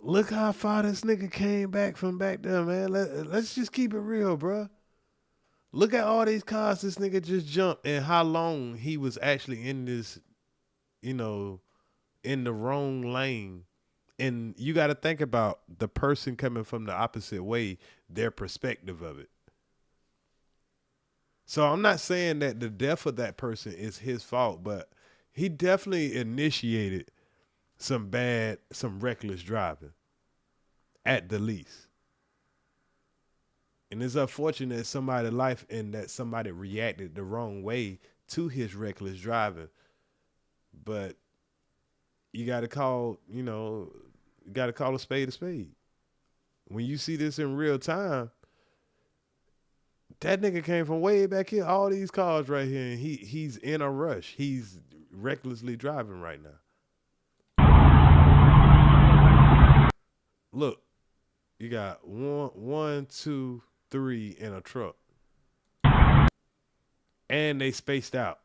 Look how far this nigga came back from back there, man. Let's just keep it real, bro. Look at all these cars this nigga just jumped and how long he was actually in this, in the wrong lane. And you got to think about the person coming from the opposite way, their perspective of it. So I'm not saying that the death of that person is his fault, but he definitely initiated some reckless driving. At the least. And it's unfortunate somebody's life and that somebody reacted the wrong way to his reckless driving. But you got to call, a spade a spade. When you see this in real time, that nigga came from way back here, all these cars right here, and he's in a rush. He's recklessly driving right now. Look. You got one, 2, 3 in a truck. And they spaced out.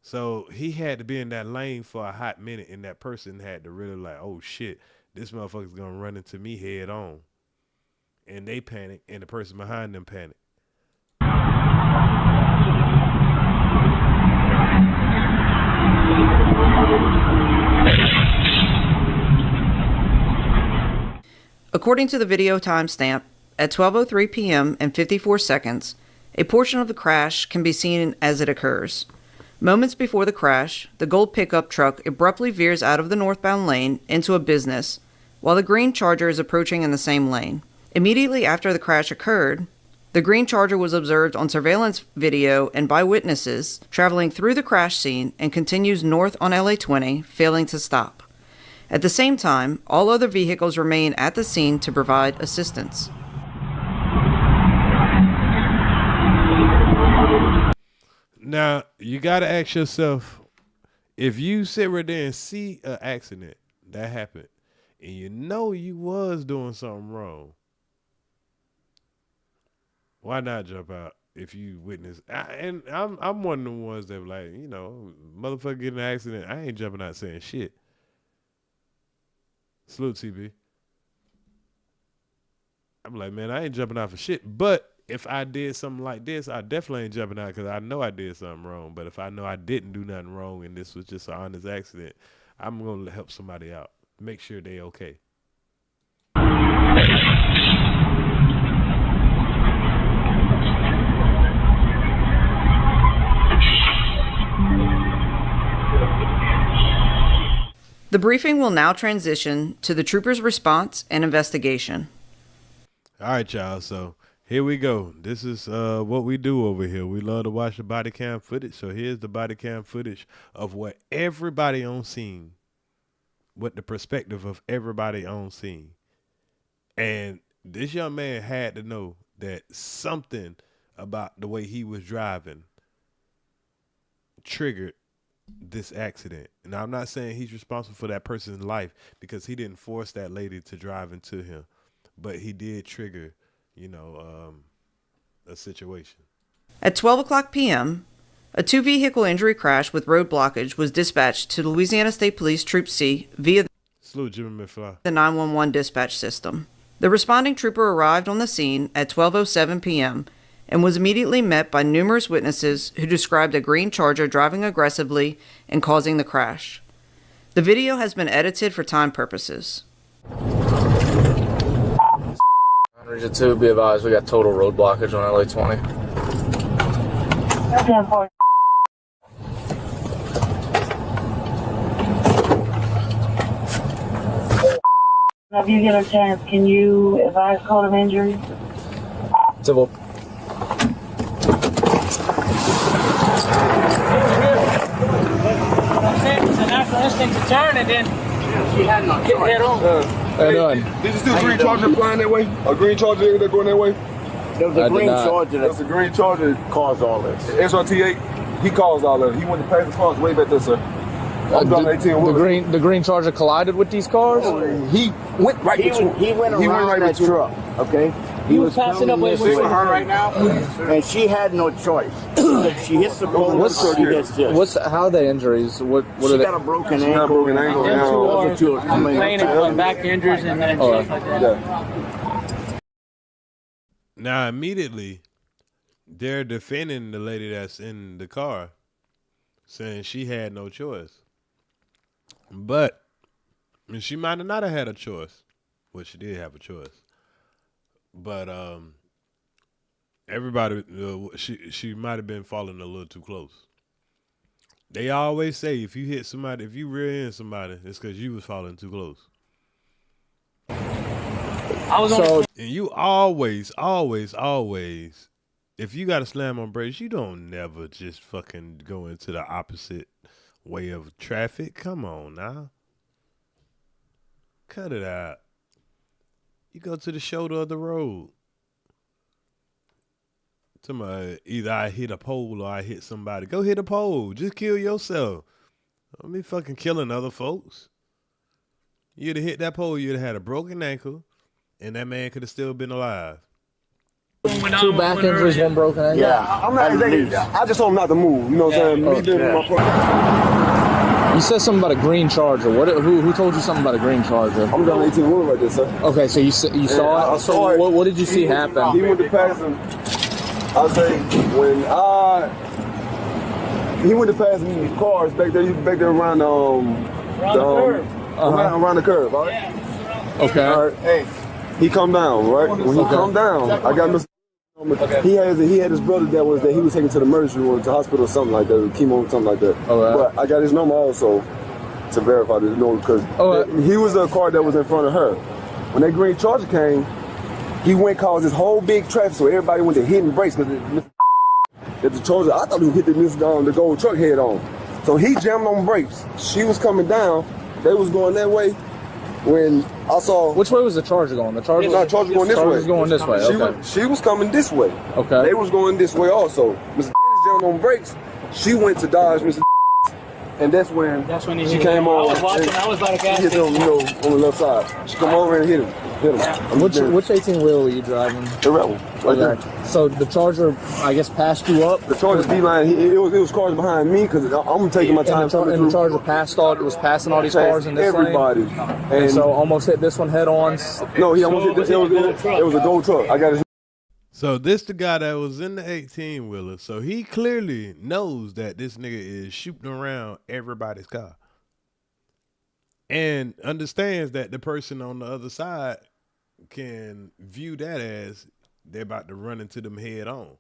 So he had to be in that lane for a hot minute, and that person had to really like, oh shit, this motherfucker's gonna run into me head on. And they panic, and the person behind them panic. According to the video timestamp, at 12:03 p.m. and 54 seconds, a portion of the crash can be seen as it occurs. Moments before the crash, the gold pickup truck abruptly veers out of the northbound lane into a business, while the green Charger is approaching in the same lane. Immediately after the crash occurred, the green Charger was observed on surveillance video and by witnesses traveling through the crash scene and continues north on LA 20, failing to stop. At the same time, all other vehicles remain at the scene to provide assistance. Now, you got to ask yourself, if you sit right there and see an accident that happened, and you was doing something wrong, why not jump out if you witness? I'm one of the ones that like, motherfucker getting an accident, I ain't jumping out saying shit. Salute, TB. I'm like, man, I ain't jumping out for shit. But if I did something like this, I definitely ain't jumping out because I know I did something wrong. But if I know I didn't do nothing wrong and this was just an honest accident, I'm going to help somebody out. Make sure they okay. The briefing will now transition to the trooper's response and investigation. All right, y'all. So here we go. This is what we do over here. We love to watch the body cam footage. So here's the body cam footage of what everybody on scene, what the perspective of everybody on scene. And this young man had to know that something about the way he was driving triggered this accident. And I'm not saying he's responsible for that person's life because he didn't force that lady to drive into him. but he did trigger, a situation. At 12 o'clock p.m., a two-vehicle injury crash with road blockage was dispatched to Louisiana State Police Troop C via the 911 dispatch system. The responding trooper arrived on the scene at 12:07 p.m. and was immediately met by numerous witnesses who described a green Charger driving aggressively and causing the crash. The video has been edited for time purposes. Region 2, be advised, we got total road blockage on LA 20. If you get a chance, can you advise code of injury? Civil. It's a natural instinct to turn and then she had no get head on. Did you see a green Charger flying that way? A green Charger that going that way? There was a green Charger. That's a green Charger that caused all this. SRT8, he caused all that. He went to pass the cars way back there, sir. The green Charger collided with these cars? He went right between. He went around that truck. Okay. He was passing up with her right now, and she had no choice. She hits the pole. How are they injuries? What she are they? got a broken ankle. Two complaining back injuries and then stuff like that. Now immediately, they're defending the lady that's in the car, saying she had no choice. But she might have not have had a choice. Well, she did have a choice. But everybody, she might have been falling a little too close. They always say if you hit somebody, if you rear end somebody, it's because you was falling too close. And you always, if you got to slam on brakes, you don't never just fucking go into the opposite way of traffic. Come on now. Cut it out. You go to the shoulder of the road. Either I hit a pole or I hit somebody. Go hit a pole. Just kill yourself. Don't be fucking killing other folks. You'd have hit that pole, you'd have had a broken ankle, and that man could have still been alive. 2 back injuries, 1 broken ankle? Yeah, I'm not exactly. I just told him not to move. You know what I'm saying? Me being my You said something about a green Charger. Who told you something about a green Charger? I'm down 18 wheeler right there, sir. Okay, so you saw it? I saw it. What did you see happen? He went to pass him. I'll say he went to pass these cars back there. He was back there around around the curve. All right. Okay. All right. Hey, he come down. Right. When he come down, I got Mr. He had his brother that he was taken to the emergency room, to the hospital or something like that, chemo or something like that. But I got his number also to verify this, because he was the car that was in front of her. When that green Charger came, he went caused this whole big traffic, so everybody went to hitting brakes because the Charger, I thought he was hitting the gold truck head on. So he jammed on brakes. She was coming down. They was going that way. When I saw... Which way was the Charger going? The Charger going this way. Charger's going this way, okay. She was coming this way. Okay. They was going this way also. Mr. jammed on brakes. She went to dodge Mr. And that's when she came on. I was about to gas hit him, on the left side. She come over and hit him. Which 18-wheeler were you driving? The Rebel. Right there. So the Charger, I guess, passed you up? The Charger's D-line, it was cars behind me because I'm taking my time. And the Charger passing all these cars in this everybody. lane? And so almost hit this one head on? No, he almost hit this. It was a gold truck. I got his. So this the guy that was in the 18-wheeler. So he clearly knows that this nigga is shooting around everybody's car. And understands that the person on the other side can view that as they're about to run into them head on.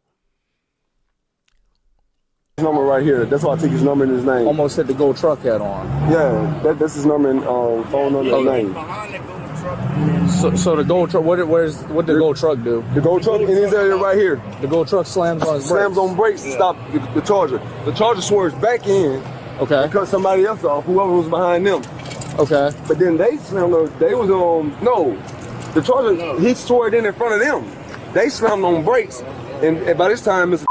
His number right here. That's why I took his number and his name. Almost hit the gold truck head on. Yeah, that's his number and phone number and name. So the gold truck, what did the gold truck do? The gold truck in his area right here. The gold truck slams on his brakes. Slams on brakes to stop the Charger. The Charger swerves back in. Okay. And cut somebody else off, whoever was behind them. Okay. But then they slammed. They was no. The Charger, he swerved in front of them. They slammed on brakes, and by this time, Mr.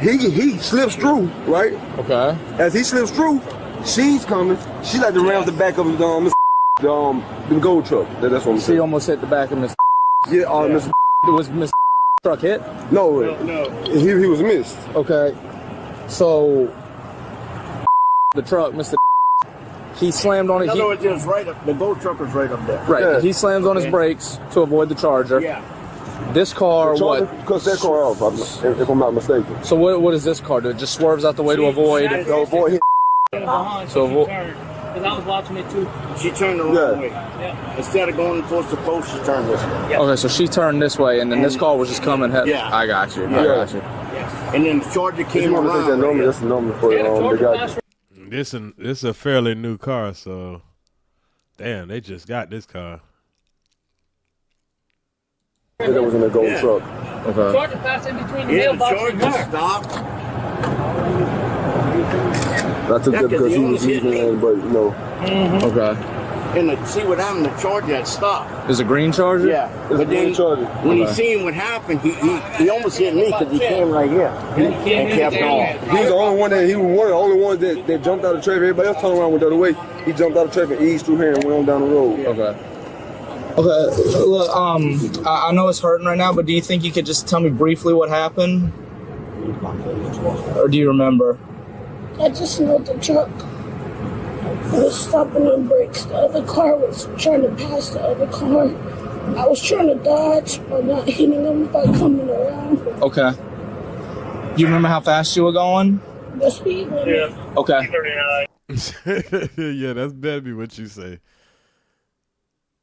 he slips through, right? Okay. As he slips through, she's coming. She like to ram the back of Mr. The gold truck. That's what I'm saying. She almost hit the back of Miss. Yeah, Mr. Was Miss truck hit? No, he was missed. Okay, so the truck, Mr. He slammed on it. In other words, it was right up. The gold truck was right up there. Right. Yeah. He slams on his brakes to avoid the Charger. Yeah. This car, what? Cuts that car off, if I'm not mistaken. So what does this car do? It just swerves out the way to avoid. To avoid him. So Because I was watching it too. She turned the wrong way. Yeah. Instead of going towards the post, she turned this way. Okay, so she turned this way, and then this car was just coming. Yeah. I got you. Yeah. I got you. And then the Charger came around. That's the number for the guy. This a fairly new car, so damn, they just got this car. That was in a gold truck. Okay. Charger passed in between the Yeah, the mailbox and Charger the car. stopped. I took that because he was leaving, but you know. Okay. And see what happened, the Charger had stopped. Is a green Charger? Yeah. But then when he seen what happened, he almost hit me because he came right here and kept on. He was the only one he was one of the only ones that jumped out of the traffic. Everybody else turned around went the other way. He jumped out of traffic, eased through here, and went on down the road. Okay. Okay. Look, I know it's hurting right now, but do you think you could just tell me briefly what happened, or do you remember? I just know the truck was stopping on brakes. The other car was trying to pass the other car. I was trying to dodge by not hitting them by coming around. Okay. You remember how fast you were going? The speed limit. Yeah. Okay. Yeah, that's better be what you say.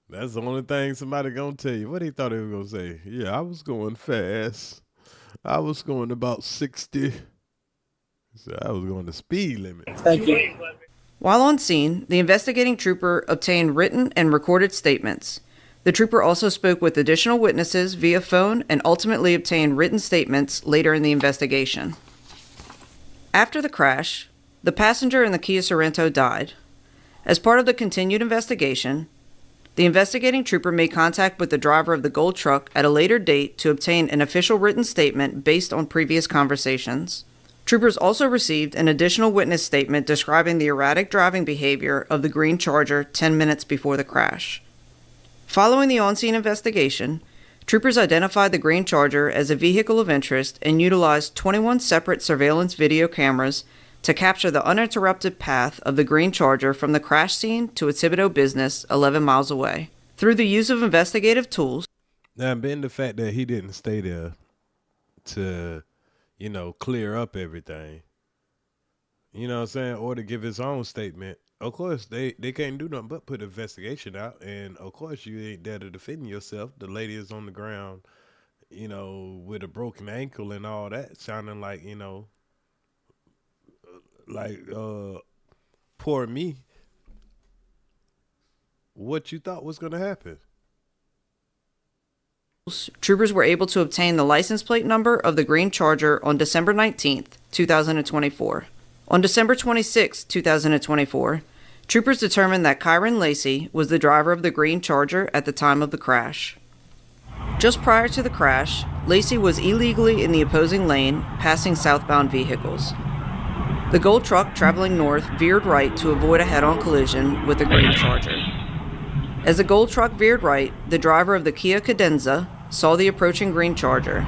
That's the only thing somebody gonna tell you. What he thought he was gonna say? Yeah, I was going fast. I was going about 60. So I was going the speed limit. Thank you. While on scene, the investigating trooper obtained written and recorded statements. The trooper also spoke with additional witnesses via phone and ultimately obtained written statements later in the investigation. After the crash, the passenger in the Kia Sorento died. As part of the continued investigation, the investigating trooper made contact with the driver of the gold truck at a later date to obtain an official written statement based on previous conversations. Troopers also received an additional witness statement describing the erratic driving behavior of the green Charger 10 minutes before the crash. Following the on-scene investigation, troopers identified the green Charger as a vehicle of interest and utilized 21 separate surveillance video cameras to capture the uninterrupted path of the green Charger from the crash scene to its Thibodeau business 11 miles away. Through the use of investigative tools. Now, being the fact that he didn't stay there to, you know, clear up everything, you know what I'm saying, or to give his own statement, of course, they can't do nothing but put an investigation out, and of course, you ain't there to defend yourself. The lady is on the ground, you know, with a broken ankle and all that, sounding like, you know, like, poor me. What you thought was going to happen? Troopers were able to obtain the license plate number of the green Charger on December 19th, 2024. On December 26, 2024, troopers determined that Kyren Lacy was the driver of the green Charger at the time of the crash. Just prior to the crash, Lacy was illegally in the opposing lane, passing southbound vehicles. The gold truck traveling north veered right to avoid a head-on collision with the green Charger. As the gold truck veered right, the driver of the Kia Cadenza saw the approaching green Charger.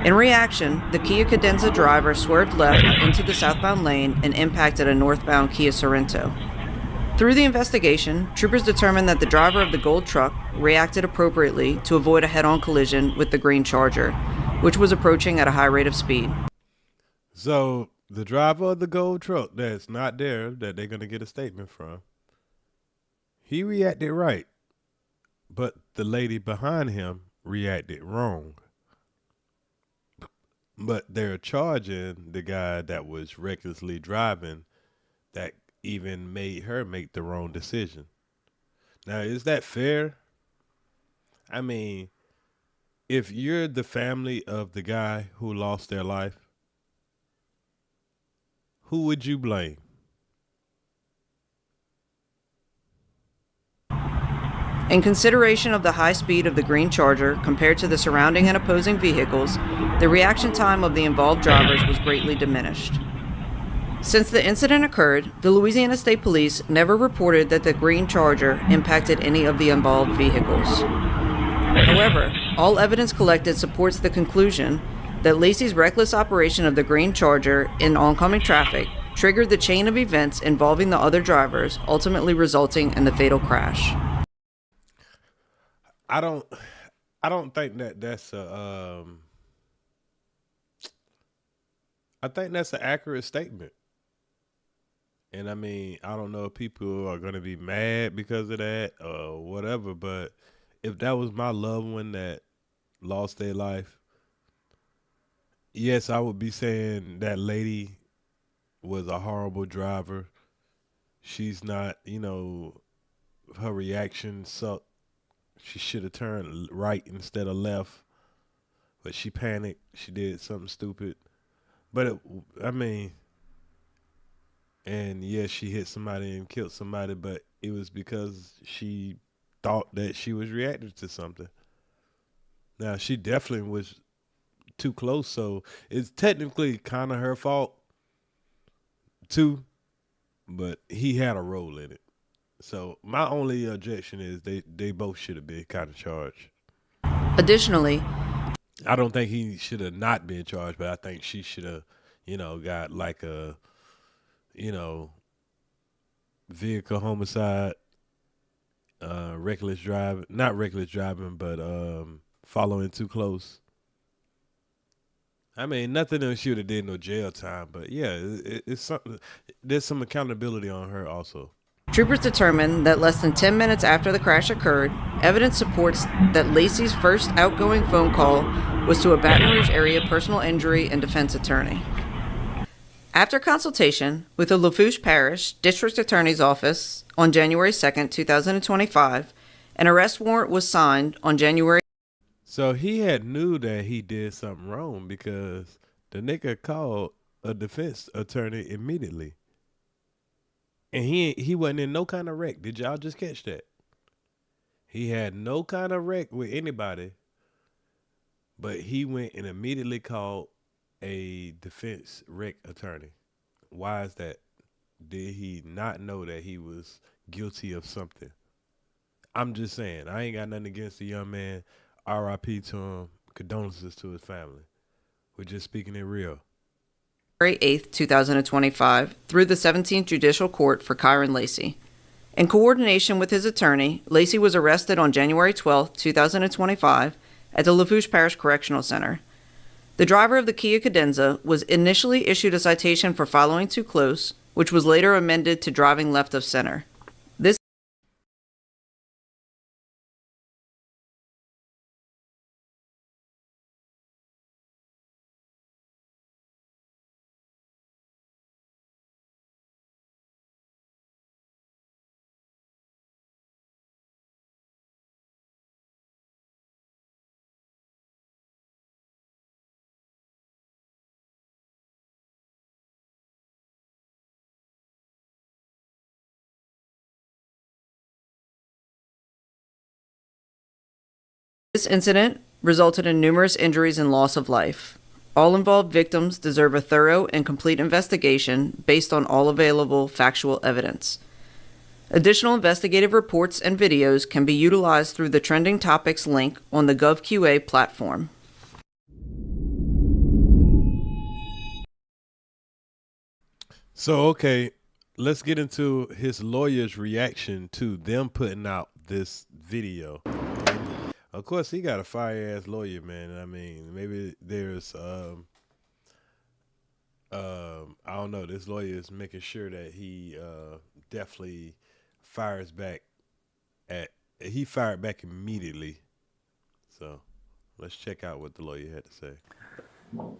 In reaction, the Kia Cadenza driver swerved left into the southbound lane and impacted a northbound Kia Sorento. Through the investigation, troopers determined that the driver of the gold truck reacted appropriately to avoid a head-on collision with the green Charger, which was approaching at a high rate of speed. So the driver of the gold truck that's not there, that they're going to get a statement from, he reacted right, but the lady behind him reacted wrong. But they're charging the guy that was recklessly driving that even made her make the wrong decision. Now, is that fair? I mean, if you're the family of the guy who lost their life, who would you blame? In consideration of the high speed of the green Charger compared to the surrounding and opposing vehicles, the reaction time of the involved drivers was greatly diminished. Since the incident occurred, the Louisiana State Police never reported that the green Charger impacted any of the involved vehicles. However, all evidence collected supports the conclusion that Lacy's reckless operation of the green Charger in oncoming traffic triggered the chain of events involving the other drivers, ultimately resulting in the fatal crash. I don't think that's a I think that's an accurate statement. And I mean, I don't know if people are going to be mad because of that or whatever, but if that was my loved one that lost their life, yes, I would be saying that lady was a horrible driver. She's not, her reaction sucked. She should have turned right instead of left, but she panicked. She did something stupid. But and yeah, she hit somebody and killed somebody, but it was because she thought that she was reacting to something. Now, she definitely was too close, so it's technically kind of her fault too, but he had a role in it. So my only objection is they both should have been kind of charged. Additionally, I don't think he should have not been charged, but I think she should have, got like a, vehicle homicide, reckless driving, not reckless driving, but following too close. I mean, nothing that she would have did no jail time, but yeah, it's something. There's some accountability on her also. Troopers determined that less than 10 minutes after the crash occurred, evidence supports that Lacy's first outgoing phone call was to a Baton Rouge area personal injury and defense attorney. After consultation with the Lafourche Parish District Attorney's Office on January 2nd, 2025, an arrest warrant was signed on January. So he had knew that he did something wrong because the nigga called a defense attorney immediately. And he wasn't in no kind of wreck. Did y'all just catch that? He had no kind of wreck with anybody, but he went and immediately called a defense wreck attorney. Why is that? Did he not know that he was guilty of something? I'm just saying, I ain't got nothing against the young man. RIP to him. Condolences to his family. We're just speaking it real. January 8th, 2025, through the 17th Judicial Court for Kyren Lacy. In coordination with his attorney, Lacy was arrested on January 12th, 2025, at the Lafourche Parish Correctional Center. The driver of the Kia Cadenza was initially issued a citation for following too close, which was later amended to driving left of center. This incident resulted in numerous injuries and loss of life. All involved victims deserve a thorough and complete investigation based on all available factual evidence. Additional investigative reports and videos can be utilized through the Trending Topics link on the GovQA platform. So, okay, let's get into his lawyer's reaction to them putting out this video. Of course, he got a fire-ass lawyer, man. I mean, maybe there's, I don't know, this lawyer is making sure that he definitely fires back he fired back immediately. So let's check out what the lawyer had to say.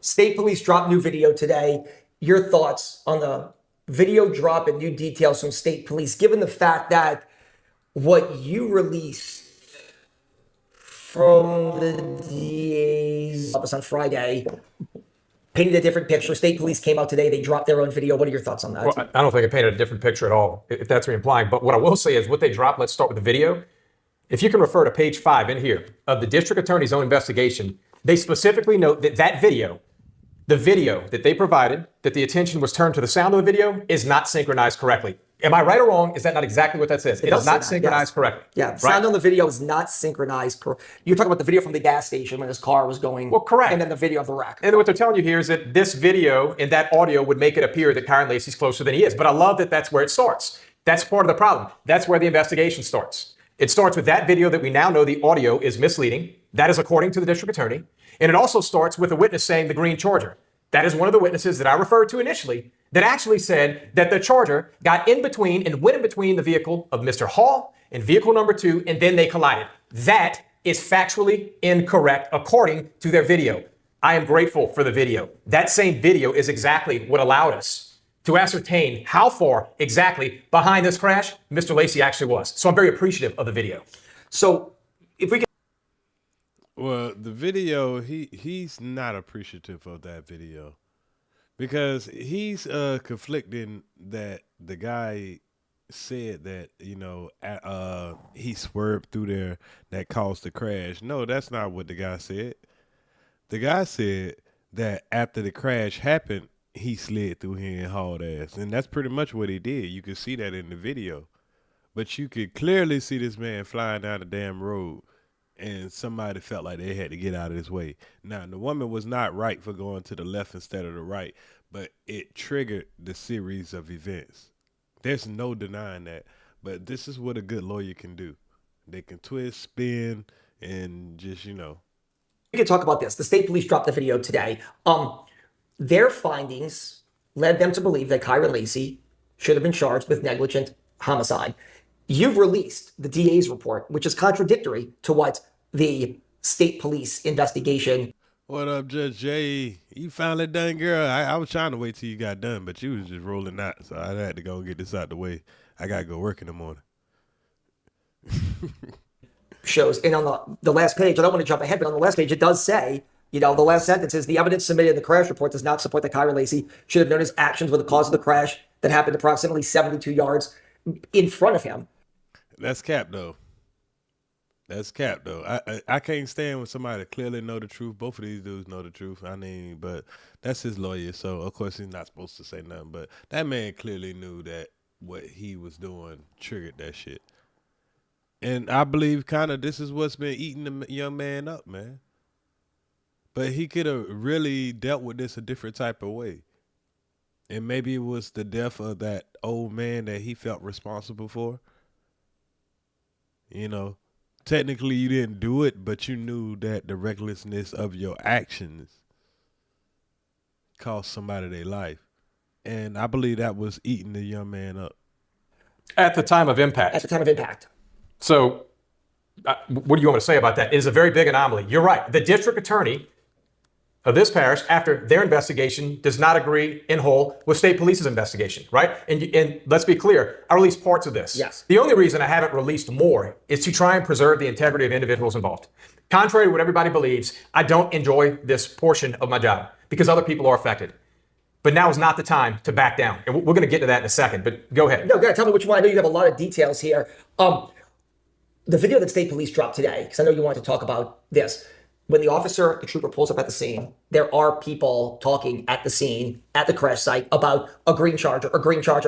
State Police dropped new video today. Your thoughts on the video drop and new details from State Police, given the fact that what you released from the DA's office on Friday painted a different picture. State Police came out today. They dropped their own video. What are your thoughts on that? Well, I don't think it painted a different picture at all, if that's what you're implying. But what I will say is what they dropped, let's start with the video. If you can refer to page 5 in here of the district attorney's own investigation, they specifically note that that video the video that they provided, that the attention was turned to the sound of the video, is not synchronized correctly. Am I right or wrong? Is that not exactly what that says? It is not synchronized correctly. Yeah, sound on the video is not synchronized. You're talking about the video from the gas station when his car was going. Well, correct. And then the video of the wreck. And what they're telling you here is that this video and that audio would make it appear that Kyren Lacy's closer than he is. But I love that that's where it starts. That's part of the problem. That's where the investigation starts. It starts with that video that we now know the audio is misleading. That is according to the district attorney. And it also starts with a witness saying the green Charger. That is one of the witnesses that I referred to initially that actually said that the Charger got in between and went in between the vehicle of Mr. Hall and vehicle number 2, and then they collided. That is factually incorrect according to their video. I am grateful for the video. That same video is exactly what allowed us to ascertain how far exactly behind this crash Mr. Lacy actually was. So I'm very appreciative of the video. So if we can. Well, the video, he's not appreciative of that video because he's conflicting that the guy said that, you know, he swerved through there that caused the crash. No, that's not what the guy said. The guy said that after the crash happened, he slid through here and hauled ass. And that's pretty much what he did. You could see that in the video. But you could clearly see this man flying down the damn road. And somebody felt like they had to get out of his way. Now, the woman was not right for going to the left instead of the right, but it triggered the series of events. There's no denying that. But this is what a good lawyer can do. They can twist, spin, and just, you know. We can talk about this. The state police dropped the video today. Their findings led them to believe that Kyren Lacy should have been charged with negligent homicide. You've released the DA's report, which is contradictory to what the state police investigation. What up, Judge Jay? You finally done, girl? I was trying to wait till you got done, but you was just rolling out, so I had to go and get this out the way. I got to go work in the morning. Shows, and on the last page, I don't want to jump ahead, but on the last page, it does say, you know, the last sentence is, the evidence submitted in the crash report does not support that Kyren Lacy should have known his actions were the cause of the crash that happened approximately 72 yards in front of him. That's cap, though. That's cap, though. I can't stand when somebody clearly know the truth. Both of these dudes know the truth. I mean, but that's his lawyer, so of course he's not supposed to say nothing. But that man clearly knew that what he was doing triggered that shit. And I believe kind of this is what's been eating the young man up, man. But he could have really dealt with this a different type of way. And maybe it was the death of that old man that he felt responsible for. You know, technically you didn't do it, but you knew that the recklessness of your actions cost somebody their life. And I believe that was eating the young man up. At the time of impact. At the time of impact. So what do you want me to say about that? It is a very big anomaly. You're right. The district attorney of this parish, after their investigation, does not agree in whole with state police's investigation, right? And let's be clear, I released parts of this. Yes. The only reason I haven't released more is to try and preserve the integrity of individuals involved. Contrary to what everybody believes, I don't enjoy this portion of my job because other people are affected. But now is not the time to back down. And we're going to get to that in a second, but go ahead. No, go ahead. Tell me what you want. I know you have a lot of details here. The video that state police dropped today, because I know you wanted to talk about this. When the trooper pulls up at the scene, there are people talking at the scene, at the crash site, about a green Charger.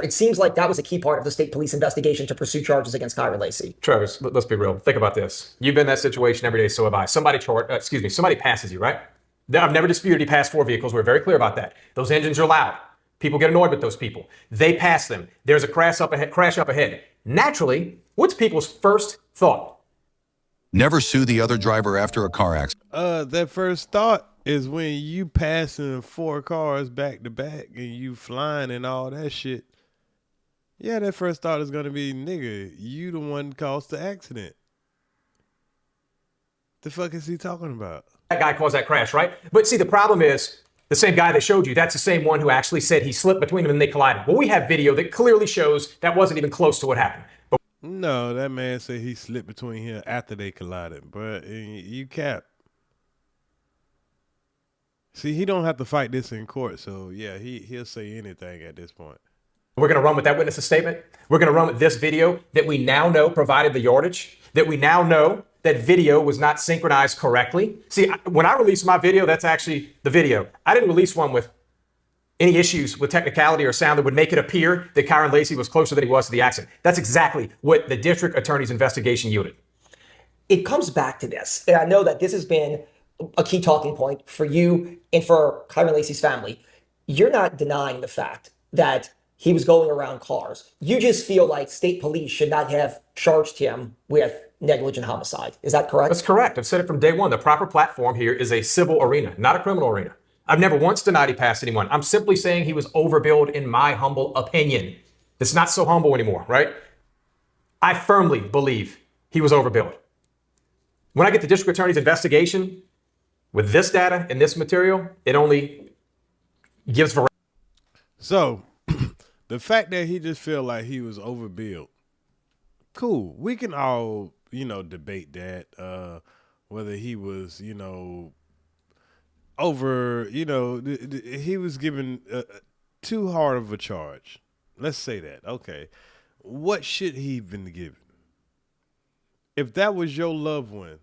It seems like that was a key part of the state police investigation to pursue charges against Kyren Lacy. Travis, let's be real. Think about this. You've been in that situation every day, so have I. Somebody passes you, right? I've never disputed he passed 4 vehicles. We're very clear about that. Those engines are loud. People get annoyed with those people. They pass them. There's a crash up ahead. Naturally, what's people's first thought? Never sue the other driver after a car accident. That first thought is when you passing 4 cars back to back and you flying and all that shit. Yeah, that first thought is gonna be, nigga, you the one caused the accident. The fuck is he talking about? That guy caused that crash, right? But see, the problem is the same guy they showed you, that's the same one who actually said he slipped between them and they collided. Well, we have video that clearly shows that wasn't even close to what happened. No, that man said he slipped between here after they collided, but you cap. See, he don't have to fight this in court, so yeah, he'll say anything at this point. We're going to run with that witness's statement. We're going to run with this video that we now know provided the yardage, that we now know that that video was not synchronized correctly. See, when I released my video, that's actually the video. I didn't release one with any issues with technicality or sound that would make it appear that Kyren Lacy was closer than he was to the accident. That's exactly what the district attorney's investigation yielded. It comes back to this, and I know that this has been a key talking point for you and for Kyren Lacy's family. You're not denying the fact that he was going around cars. You just feel like state police should not have charged him with negligent homicide. Is that correct? That's correct. I've said it from day one. The proper platform here is a civil arena, not a criminal arena. I've never once denied he passed anyone. I'm simply saying he was overbilled in my humble opinion. It's not so humble anymore, right? I firmly believe he was overbilled. When I get the district attorney's investigation with this data and this material, it only gives variety. So the fact that he just felt like he was overbilled, cool. We can all, debate that, whether he was, over, he was given too hard of a charge. Let's say that. Okay. What should he have been given? If that was your loved one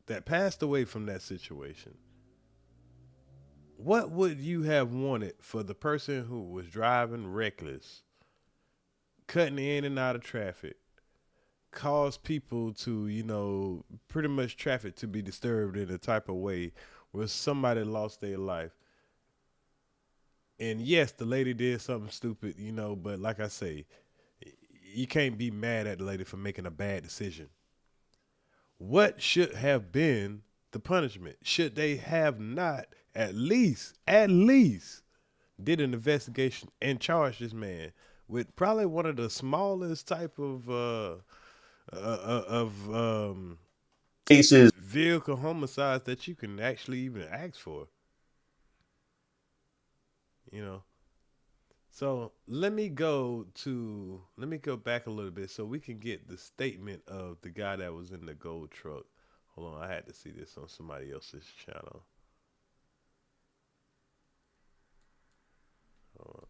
that passed away from that situation, what would you have wanted for the person who was driving reckless, cutting in and out of traffic, caused people to, pretty much traffic to be disturbed in a type of way where somebody lost their life? And yes, the lady did something stupid, but like I say, you can't be mad at the lady for making a bad decision. What should have been the punishment? Should they have not at least did an investigation and charged this man with probably one of the smallest type of cases, vehicle homicides that you can actually even ask for? So let me go back a little bit so we can get the statement of the guy that was in the gold truck. Hold on, I had to see this on somebody else's channel. Hold on.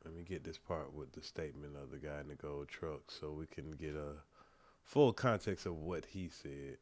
Let me get this part with the statement of the guy in the gold truck so we can get a full context of what he said.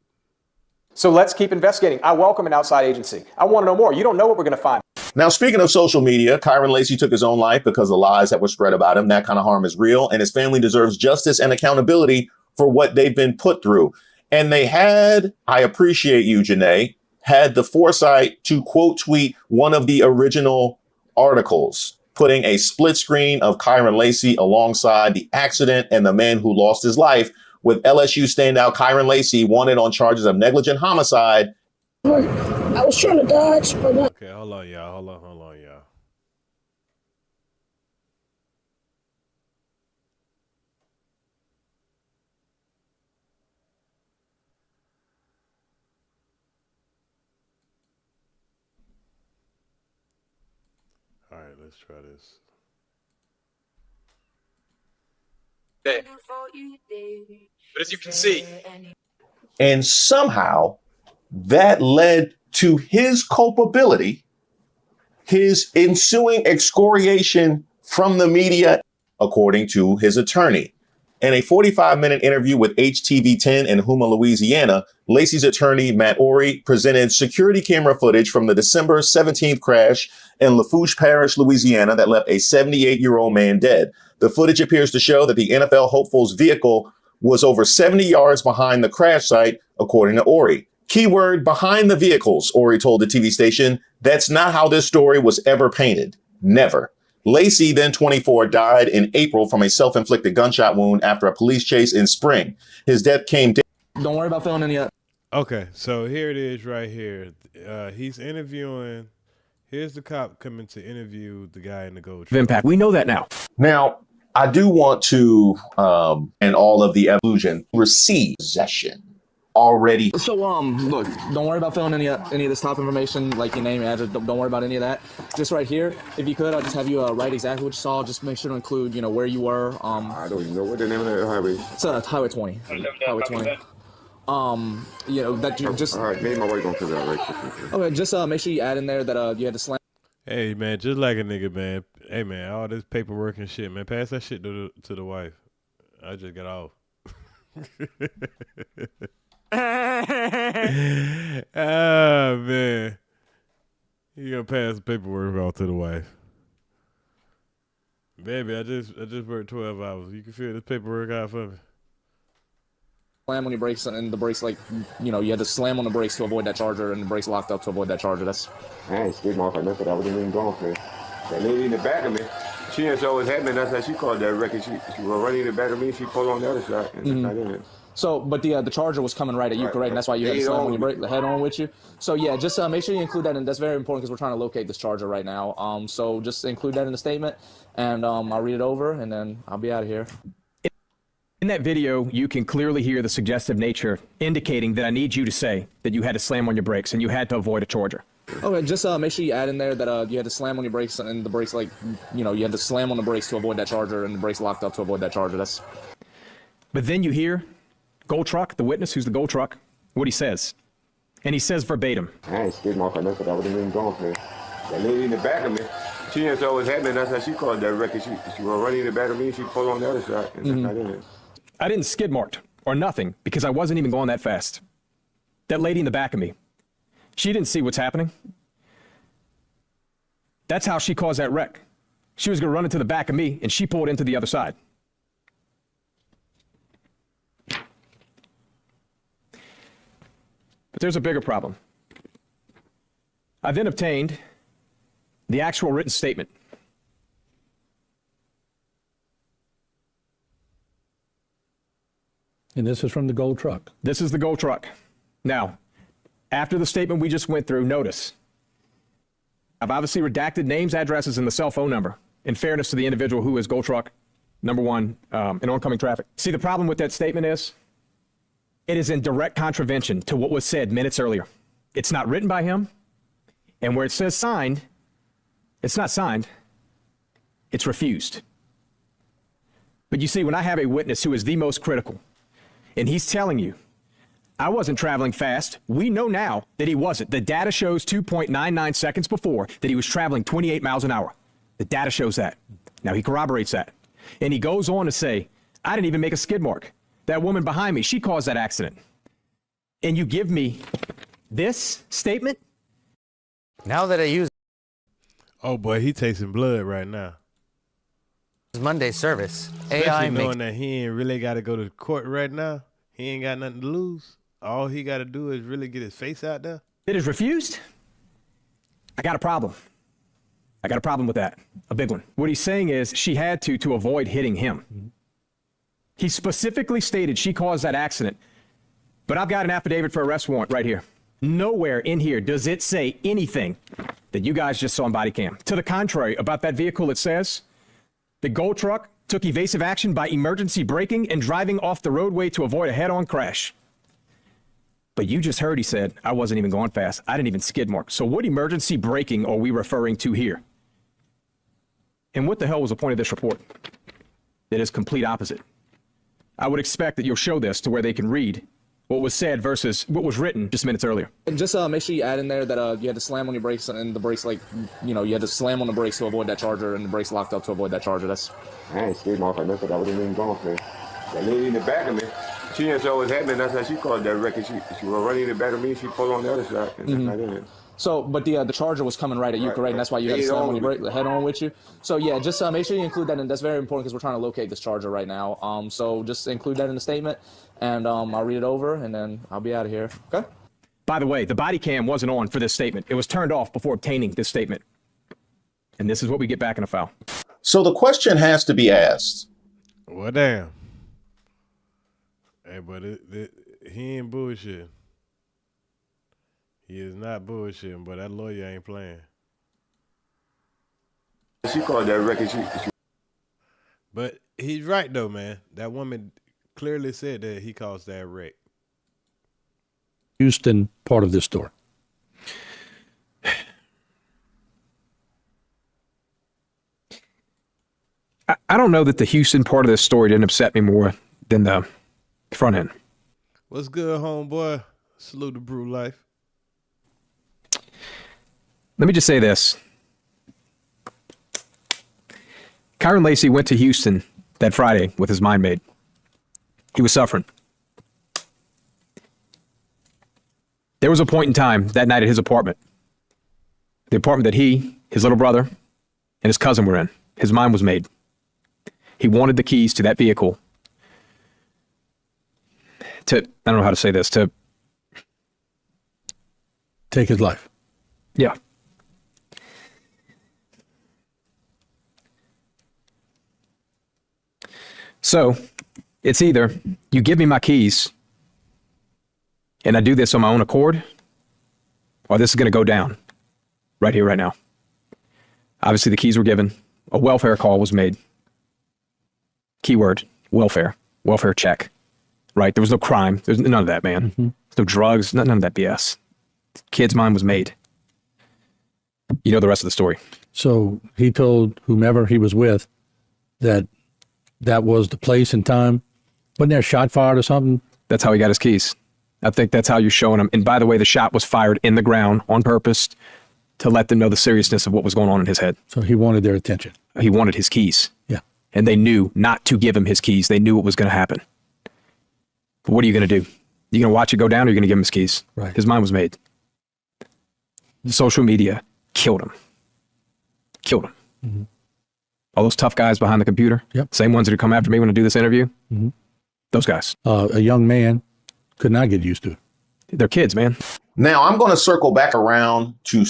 So let's keep investigating. I welcome an outside agency. I want to know more. You don't know what we're going to find. Now, speaking of social media, Kyren Lacy took his own life because of lies that were spread about him. That kind of harm is real, and his family deserves justice and accountability for what they've been put through. And they had, I appreciate you, Janae, had the foresight to quote tweet one of the original articles, putting a split screen of Kyren Lacy alongside the accident and the man who lost his life, with LSU standout Kyren Lacy wanted on charges of negligent homicide. I was trying to dodge, but not. Okay, hold on, y'all. Hold on, y'all. All right, let's try this. But as you can see, and somehow that led to his culpability, his ensuing excoriation from the media, according to his attorney. In a 45-minute interview with HTV10 in Houma, Louisiana, Lacy's attorney, Matt Ory, presented security camera footage from the December 17th crash in Lafourche Parish, Louisiana, that left a 78-year-old man dead. The footage appears to show that the NFL hopeful's vehicle was over 70 yards behind the crash site, according to Ory. Keyword, behind the vehicles, Ory told the TV station. That's not how this story was ever painted. Never. Lacy, then 24, died in April from a self-inflicted gunshot wound after a police chase in spring. His death came... Don't worry about filling any up. Okay, so here it is right here. He's interviewing... Here's the cop coming to interview the guy in the gold truck. Impact. We know that now. Now, I do want to, and all of the evolution, receive possession already. So, look, don't worry about filling any of this top information, like your name, your address. Don't worry about any of that. Just right here, if you could, I'll just have you write exactly what you saw. Just make sure to include, where you were. I don't even know what the name of that highway. It's Highway 20. Highway 20. That you just. All right, maybe my wife gonna fill that right. Okay, just make sure you add in there that you had to slam. Hey man, just like a nigga, man. Hey man, all this paperwork and shit, man. Pass that shit to the wife. I just got off. Oh man, you gonna pass the paperwork off to the wife, baby? I just worked 12 hours. You can fill this paperwork out for me. Slam on your brakes, and the brakes, like, you know, you had to slam on the brakes to avoid that charger, and the brakes locked up to avoid that charger. That's. I ain't skid mark or nothing. I wasn't even going for it. That lady in the back of me, she didn't know what was happening. That's how she called that wreck. She was running in the back of me. She pulled on the other side, and I didn't. So, but the charger was coming right at you, correct? And that's why you had to slam on your brake, the head on with you. So yeah, just make sure you include that, and that's very important because we're trying to locate this charger right now. So just include that in the statement, and I'll read it over, and then I'll be out of here. In that video, you can clearly hear the suggestive nature indicating that I need you to say that you had to slam on your brakes and you had to avoid a charger. Okay, just make sure you add in there that you had to slam on your brakes, and the brakes, like, you know, you had to slam on the brakes to avoid that charger, and the brakes locked up to avoid that charger. That's. But then you hear Gold Truck, the witness who's the Gold Truck, what he says. And he says verbatim. I ain't skid mark or nothing. I wasn't even going for it. That lady in the back of me, she didn't know what was happening. That's how she called that wreck. She was running in the back of me. She pulled on the other side, and I didn't. I didn't skid marked or nothing because I wasn't even going that fast. That lady in the back of me, she didn't see what's happening. That's how she caused that wreck. She was going to run into the back of me, and she pulled into the other side. But there's a bigger problem. I then obtained the actual written statement. And this is from the Gold Truck. This is the Gold Truck. Now, after the statement we just went through, notice, I've obviously redacted names, addresses, and the cell phone number, in fairness to the individual who is Gold Truck, number one, in oncoming traffic. See, the problem with that statement is, it is in direct contravention to what was said minutes earlier. It's not written by him, and where it says signed, it's not signed, it's refused. But you see, when I have a witness who is the most critical, and he's telling you, I wasn't traveling fast. We know now that he wasn't. The data shows 2.99 seconds before that he was traveling 28 miles an hour. The data shows that. Now he corroborates that. And he goes on to say, I didn't even make a skid mark. That woman behind me, she caused that accident. And you give me this statement? Now that I use Oh boy, he tasting blood right now. Monday service, Especially AI knowing makes that he ain't really got to go to court right now. He ain't got nothing to lose. All he got to do is really get his face out there. It is refused? I got a problem. I got a problem with that. A big one. What he's saying is she had to avoid hitting him. He specifically stated she caused that accident. But I've got an affidavit for arrest warrant right here. Nowhere in here does it say anything that you guys just saw on body cam. To the contrary, about that vehicle, it says the Gold Truck took evasive action by emergency braking and driving off the roadway to avoid a head-on crash. But you just heard he said, I wasn't even going fast. I didn't even skid mark. So what emergency braking are we referring to here? And what the hell was the point of this report? It is complete opposite. I would expect that you'll show this to where they can read what was said versus what was written just minutes earlier. And just make sure you add in there that you had to slam on your brakes, and the brakes, like, you know, you had to slam on the brakes to avoid that charger, and the brakes locked up to avoid that charger. That's. I ain't skid mark or nothing. I wasn't even going for it. That lady in the back of me, she didn't know what was happening. That's how she called that wreck. She was running in the back of me. She pulled on the other side, and I didn't. So, but the charger was coming right at you, correct? And that's why you had to slam on your brake, the head on with you. So yeah, just make sure you include that, and that's very important because we're trying to locate this charger right now. So just include that in the statement, and I'll read it over, and then I'll be out of here. Okay. By the way, the body cam wasn't on for this statement. It was turned off before obtaining this statement. And this is what we get back in a file. So the question has to be asked. Well, damn. Hey, but he ain't bullshitting. He is not bullshitting, but that lawyer ain't playing. She called that wreck. But he's right, though, man. That woman clearly said that he caused that wreck. Houston part of this story. I don't know that the Houston part of this story didn't upset me more than the front end. What's good, homeboy? Salute to Brew Life. Let me just say this. Kyren Lacy went to Houston that Friday with his mind mate. He was suffering. There was a point in time that night at his apartment, the apartment that he, his little brother, and his cousin were in. His mind was made. He wanted the keys to that vehicle to, I don't know how to say this, to take his life. Yeah. So it's either you give me my keys and I do this on my own accord, or this is going to go down right here, right now. Obviously, the keys were given. A welfare call was made. Keyword, welfare. Welfare check. Right? There was no crime. There's none of that, man. Mm-hmm. No drugs, none of that BS. Kid's mind was made. You know the rest of the story. So he told whomever he was with that that was the place and time. Wasn't there a shot fired or something? That's how he got his keys. I think that's how you're showing him. And by the way, the shot was fired in the ground on purpose to let them know the seriousness of what was going on in his head. So he wanted their attention. He wanted his keys. Yeah. And they knew not to give him his keys. They knew what was going to happen. But what are you going to do? You going to watch it go down, or are you going to give him his keys? Right. His mind was made. The social media killed him. Killed him. Mm-hmm. All those tough guys behind the computer, yep. Same ones that come after me when I do this interview, mm-hmm. Those guys. A young man could not get used to it. They're kids, man. Now, I'm going to circle back around to...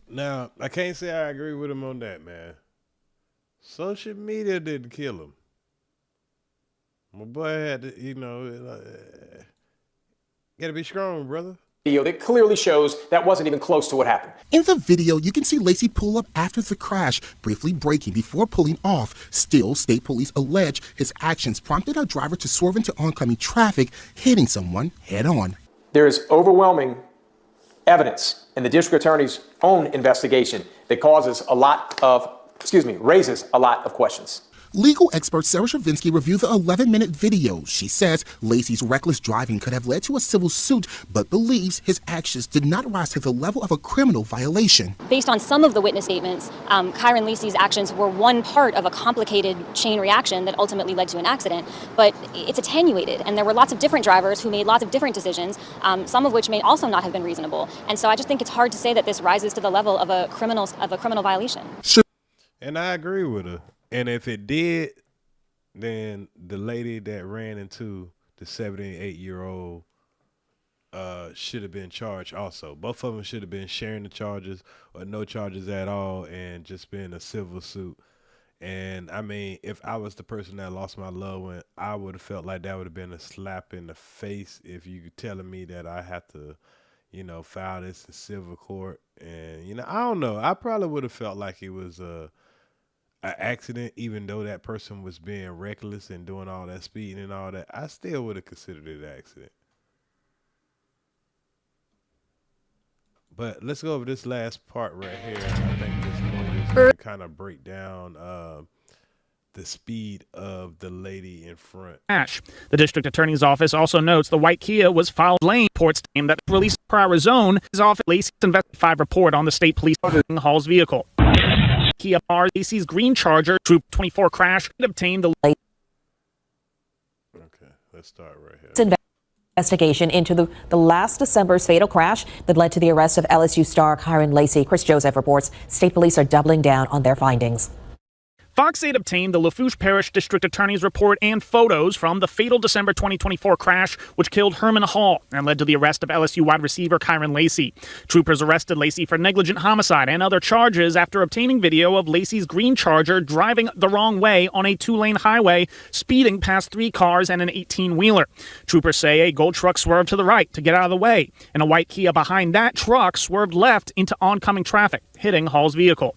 Now, I can't say I agree with him on that, man. Social media didn't kill him. My boy had to, gotta be strong, brother. Video that clearly shows that wasn't even close to what happened. In the video, you can see Lacy pull up after the crash, briefly braking before pulling off. Still, state police allege his actions prompted our driver to swerve into oncoming traffic, hitting someone head on. There is overwhelming evidence in the district attorney's own investigation that raises a lot of questions. Legal expert Sarah Stravinsky reviewed the 11-minute video. She says Lacy's reckless driving could have led to a civil suit, but believes his actions did not rise to the level of a criminal violation. Based on some of the witness statements, Kyren Lacy's actions were one part of a complicated chain reaction that ultimately led to an accident, but it's attenuated, and there were lots of different drivers who made lots of different decisions, some of which may also not have been reasonable. And so I just think it's hard to say that this rises to the level of a criminal violation. And I agree with her. And if it did, then the lady that ran into the 78-year-old should have been charged also. Both of them should have been sharing the charges or no charges at all and just been a civil suit. And, I mean, if I was the person that lost my loved one, I would have felt like that would have been a slap in the face if you telling me that I have to, file this in civil court. And, I don't know. I probably would have felt like it was an accident, even though that person was being reckless and doing all that speeding and all that. I still would have considered it an accident. But let's go over this last part right here. I think this one is going to kind of break down the speed of the lady in front. The district attorney's office also notes the white Kia was foul lane. Reports claim that released per hour zone is off at Lacy's investigative report on the state police Hall's vehicle. Kia R. Lacy's green Charger Troop 24 crash obtained the... Okay, let's start right here. Investigation into the last December's fatal crash that led to the arrest of LSU star Kyren Lacy. Chris Joseph reports state police are doubling down on their findings. Fox 8 obtained the Lafourche Parish District Attorney's report and photos from the fatal December 2024 crash, which killed Herman Hall and led to the arrest of LSU wide receiver Kyren Lacy. Troopers arrested Lacy for negligent homicide and other charges after obtaining video of Lacy's green Charger driving the wrong way on a 2-lane highway, speeding past 3 cars and an 18-wheeler. Troopers say a gold truck swerved to the right to get out of the way, and a white Kia behind that truck swerved left into oncoming traffic, hitting Hall's vehicle.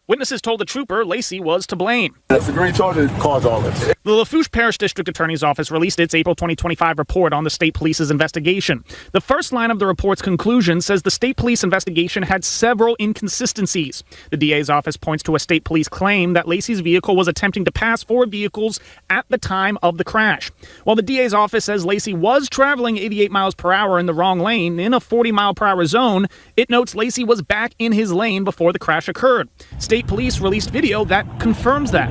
Witnesses told the trooper Lacy was to blame. That's the green Charger that caused all this. The Lafourche Parish District Attorney's Office released its April 2025 report on the state police's investigation. The first line of the report's conclusion says the state police investigation had several inconsistencies. The DA's office points to a state police claim that Lacy's vehicle was attempting to pass 4 vehicles at the time of the crash. While the DA's office says Lacy was traveling 88 miles per hour in the wrong lane in a 40-mile-per-hour zone, it notes Lacy was back in his lane before the crash occurred. State police released video that confirms that.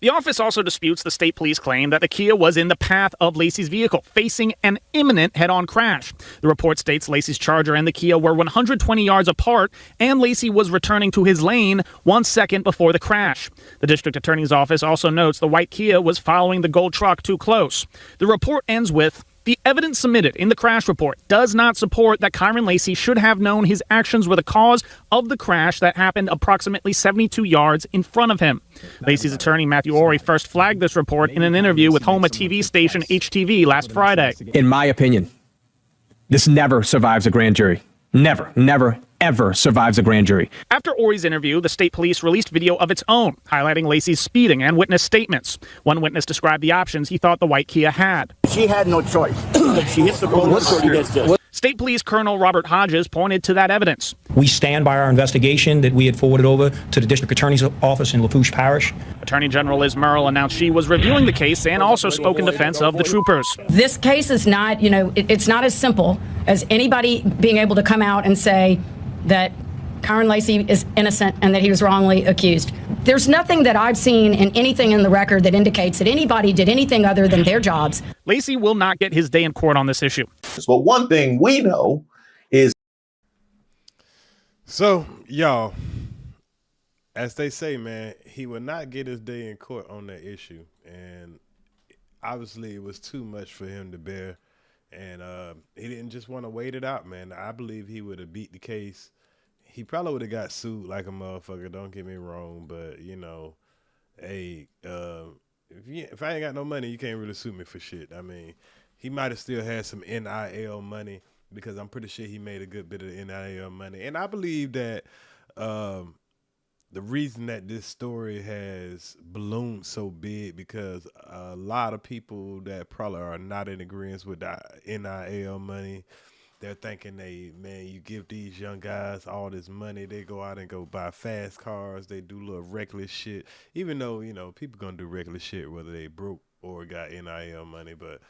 The The office also disputes the state police claim that the Kia was in the path of Lacy's vehicle, facing an imminent head-on crash. The report states Lacy's Charger and the Kia were 120 yards apart, and Lacy was returning to his lane 1 second before the crash. The district attorney's office also notes the white Kia was following the gold truck too close. The report ends with, the evidence submitted in the crash report does not support that Kyren Lacy should have known his actions were the cause of the crash that happened approximately 72 yards in front of him. Lacy's attorney, Matthew Orey, first flagged this report in an interview with Homa TV station HTV last Friday. In my opinion, this never survives a grand jury. Never, never, ever survives a grand jury. After Orey's interview, the state police released video of its own, highlighting Lacy's speeding and witness statements. One witness described the options he thought the white Kia had. She had no choice. She hits the pole, she gets this. State Police Colonel Robert Hodges pointed to that evidence. We stand by our investigation that we had forwarded over to the district attorney's office in Lafourche Parish. Attorney General Liz Murrill announced she was reviewing the case and also spoke in defense of the troopers. This case is not, it's not as simple as anybody being able to come out and say that Kyren Lacy is innocent and that he was wrongly accused. There's nothing that I've seen in anything in the record that indicates that anybody did anything other than their jobs. Lacy will not get his day in court on this issue. But one thing we know is... So, y'all, as they say, man, he will not get his day in court on that issue. And obviously it was too much for him to bear. And he didn't just want to wait it out, man. I believe he would have beat the case. He probably would have got sued like a motherfucker, don't get me wrong. But, hey, if I ain't got no money, you can't really sue me for shit. I mean, he might have still had some NIL money because I'm pretty sure he made a good bit of NIL money. And I believe that the reason that this story has ballooned so big because a lot of people that probably are not in agreement with the NIL money, they're thinking, man, you give these young guys all this money, they go out and go buy fast cars, they do little reckless shit, even though, people gonna do reckless shit whether they broke or got NIL money. But,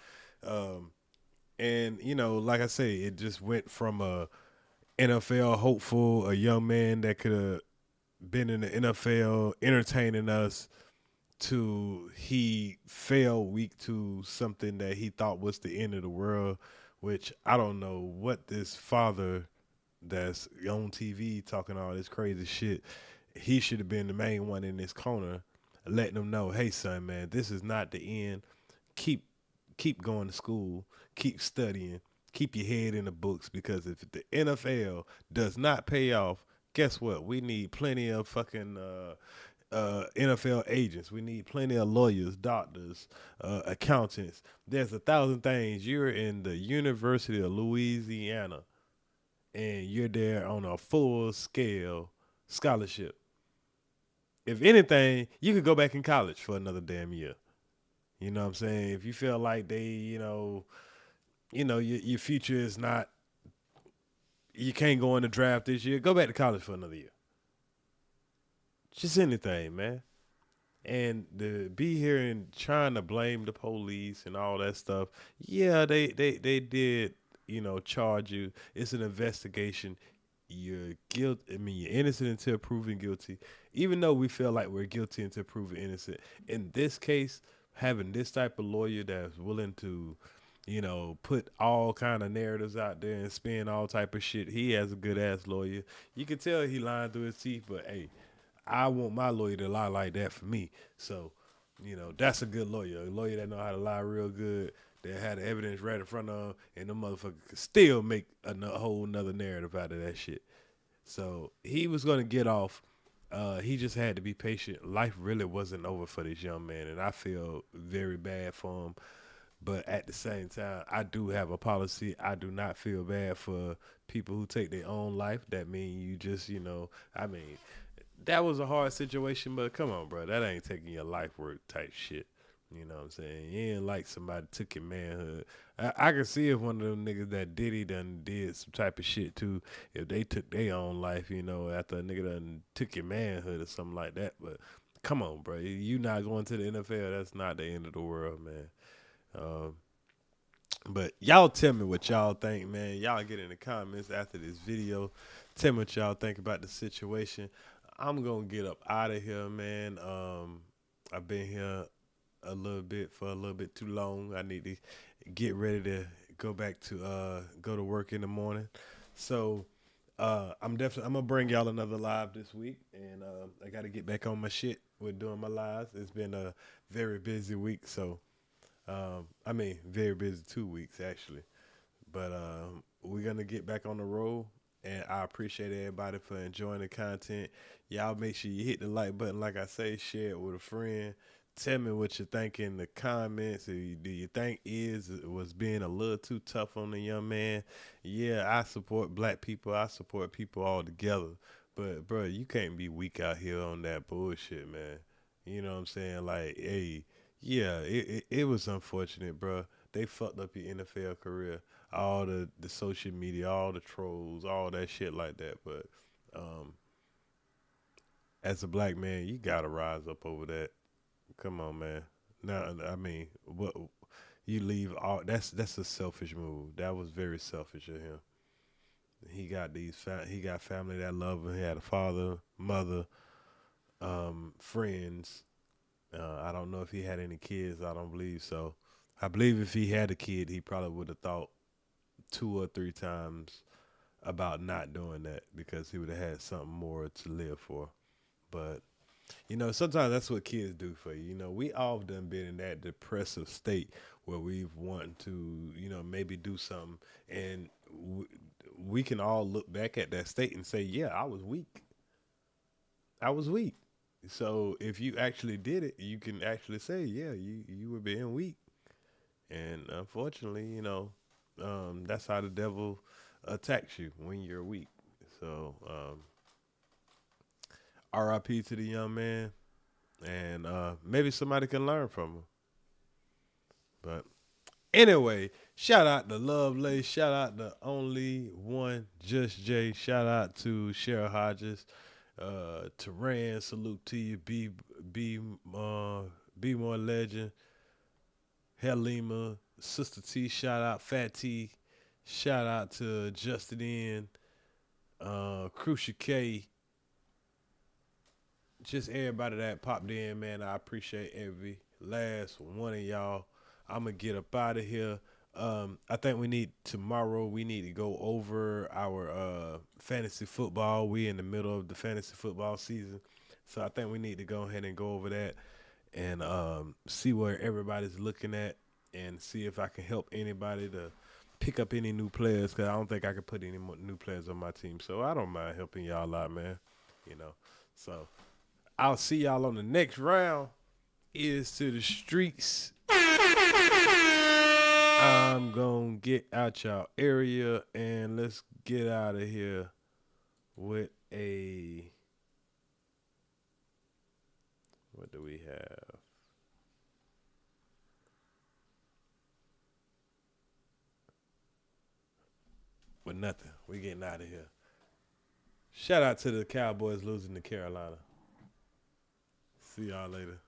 and, like I say, it just went from a NFL hopeful, a young man that could have been in the NFL entertaining us, to he fell weak to something that he thought was the end of the world, which I don't know what this father that's on TV talking all this crazy shit, he should have been the main one in this corner, letting them know, hey son, man, this is not the end. Keep going to school, keep studying, keep your head in the books, because if the NFL does not pay off, guess what? We need plenty of fucking NFL agents. We need plenty of lawyers, doctors, accountants. There's 1,000 things. You're in the University of Louisiana, and you're there on a full-scale scholarship. If anything, you could go back in college for another damn year. You know what I'm saying? If you feel like they, your future is not, you can't go in the draft this year, go back to college for another year. Just anything, man. And to be here and trying to blame the police and all that stuff, yeah, they did, charge you. It's an investigation. You're you're innocent until proven guilty. Even though we feel like we're guilty until proven innocent. In this case, having this type of lawyer that's willing to, put all kind of narratives out there and spin all type of shit. He has a good ass lawyer. You can tell he lying through his teeth, but hey, I want my lawyer to lie like that for me. So, that's a good lawyer. A lawyer that know how to lie real good, that had the evidence right in front of him, and the motherfucker could still make a whole nother narrative out of that shit. So he was going to get off. He just had to be patient. Life really wasn't over for this young man, and I feel very bad for him. But at the same time, I do have a policy. I do not feel bad for people who take their own life. That mean you just, that was a hard situation, but come on, bro. That ain't taking your life work type shit. You know what I'm saying? You ain't like somebody took your manhood. I can see if one of them niggas that done did some type of shit too, if they took their own life, after a nigga done took your manhood or something like that. But come on, bro. You not going to the NFL, that's not the end of the world, man. But y'all tell me what y'all think, man. Y'all get in the comments after this video. Tell me what y'all think about the situation. I'm going to get up out of here, man. I've been here a little bit too long. I need to get ready to go back to go to work in the morning. So I'm gonna bring y'all another live this week, and I got to get back on my shit with doing my lives. It's been a very busy week, so very busy 2 weeks actually. But we're gonna get back on the road, and I appreciate everybody for enjoying the content. Y'all make sure you hit the like button, like I say, share it with a friend. Tell me what you think in the comments. Do you think was being a little too tough on the young man? Yeah, I support black people. I support people all together. But, bro, you can't be weak out here on that bullshit, man. You know what I'm saying? Like, hey, yeah, it was unfortunate, bro. They fucked up your NFL career. All the social media, all the trolls, all that shit like that. But as a black man, you got to rise up over that. Come on, man. No, I mean, what you leave all that's a selfish move. That was very selfish of him. He got he got family that love him. He had a father, mother, friends. I don't know if he had any kids. I don't believe so. I believe if he had a kid, he probably would have thought 2 or 3 times about not doing that, because he would have had something more to live for. But you know, sometimes that's what kids do for you. You know, we all done been in that depressive state where we've wanted to, you know, maybe do something, and we can all look back at that state and say, yeah, I was weak. I was weak. So if you actually did it, you can actually say, yeah, you were being weak. And unfortunately, you know, that's how the devil attacks you, when you're weak. So, RIP to the young man, and maybe somebody can learn from him. But anyway, shout out to Lovelace, shout out to Only One Just Jay, shout out to Cheryl Hodges, Teran, salute to you, Be More Legend, Helima, Sister T, shout out Fat T, shout out to Justin N, Crucial K. Just everybody that popped in, man. I appreciate every last one of y'all. I'm going to get up out of here. I think tomorrow we need to go over our fantasy football. We in the middle of the fantasy football season. So I think we need to go ahead and go over that and see where everybody's looking at, and see if I can help anybody to pick up any new players, because I don't think I can put any more new players on my team. So I don't mind helping y'all out, man. You know, so I'll see y'all on the next round. Is to the streets. I'm gonna get out y'all area, and let's get out of here with a, what do we have? With nothing. We getting out of here. Shout out to the Cowboys losing to Carolina. See y'all later.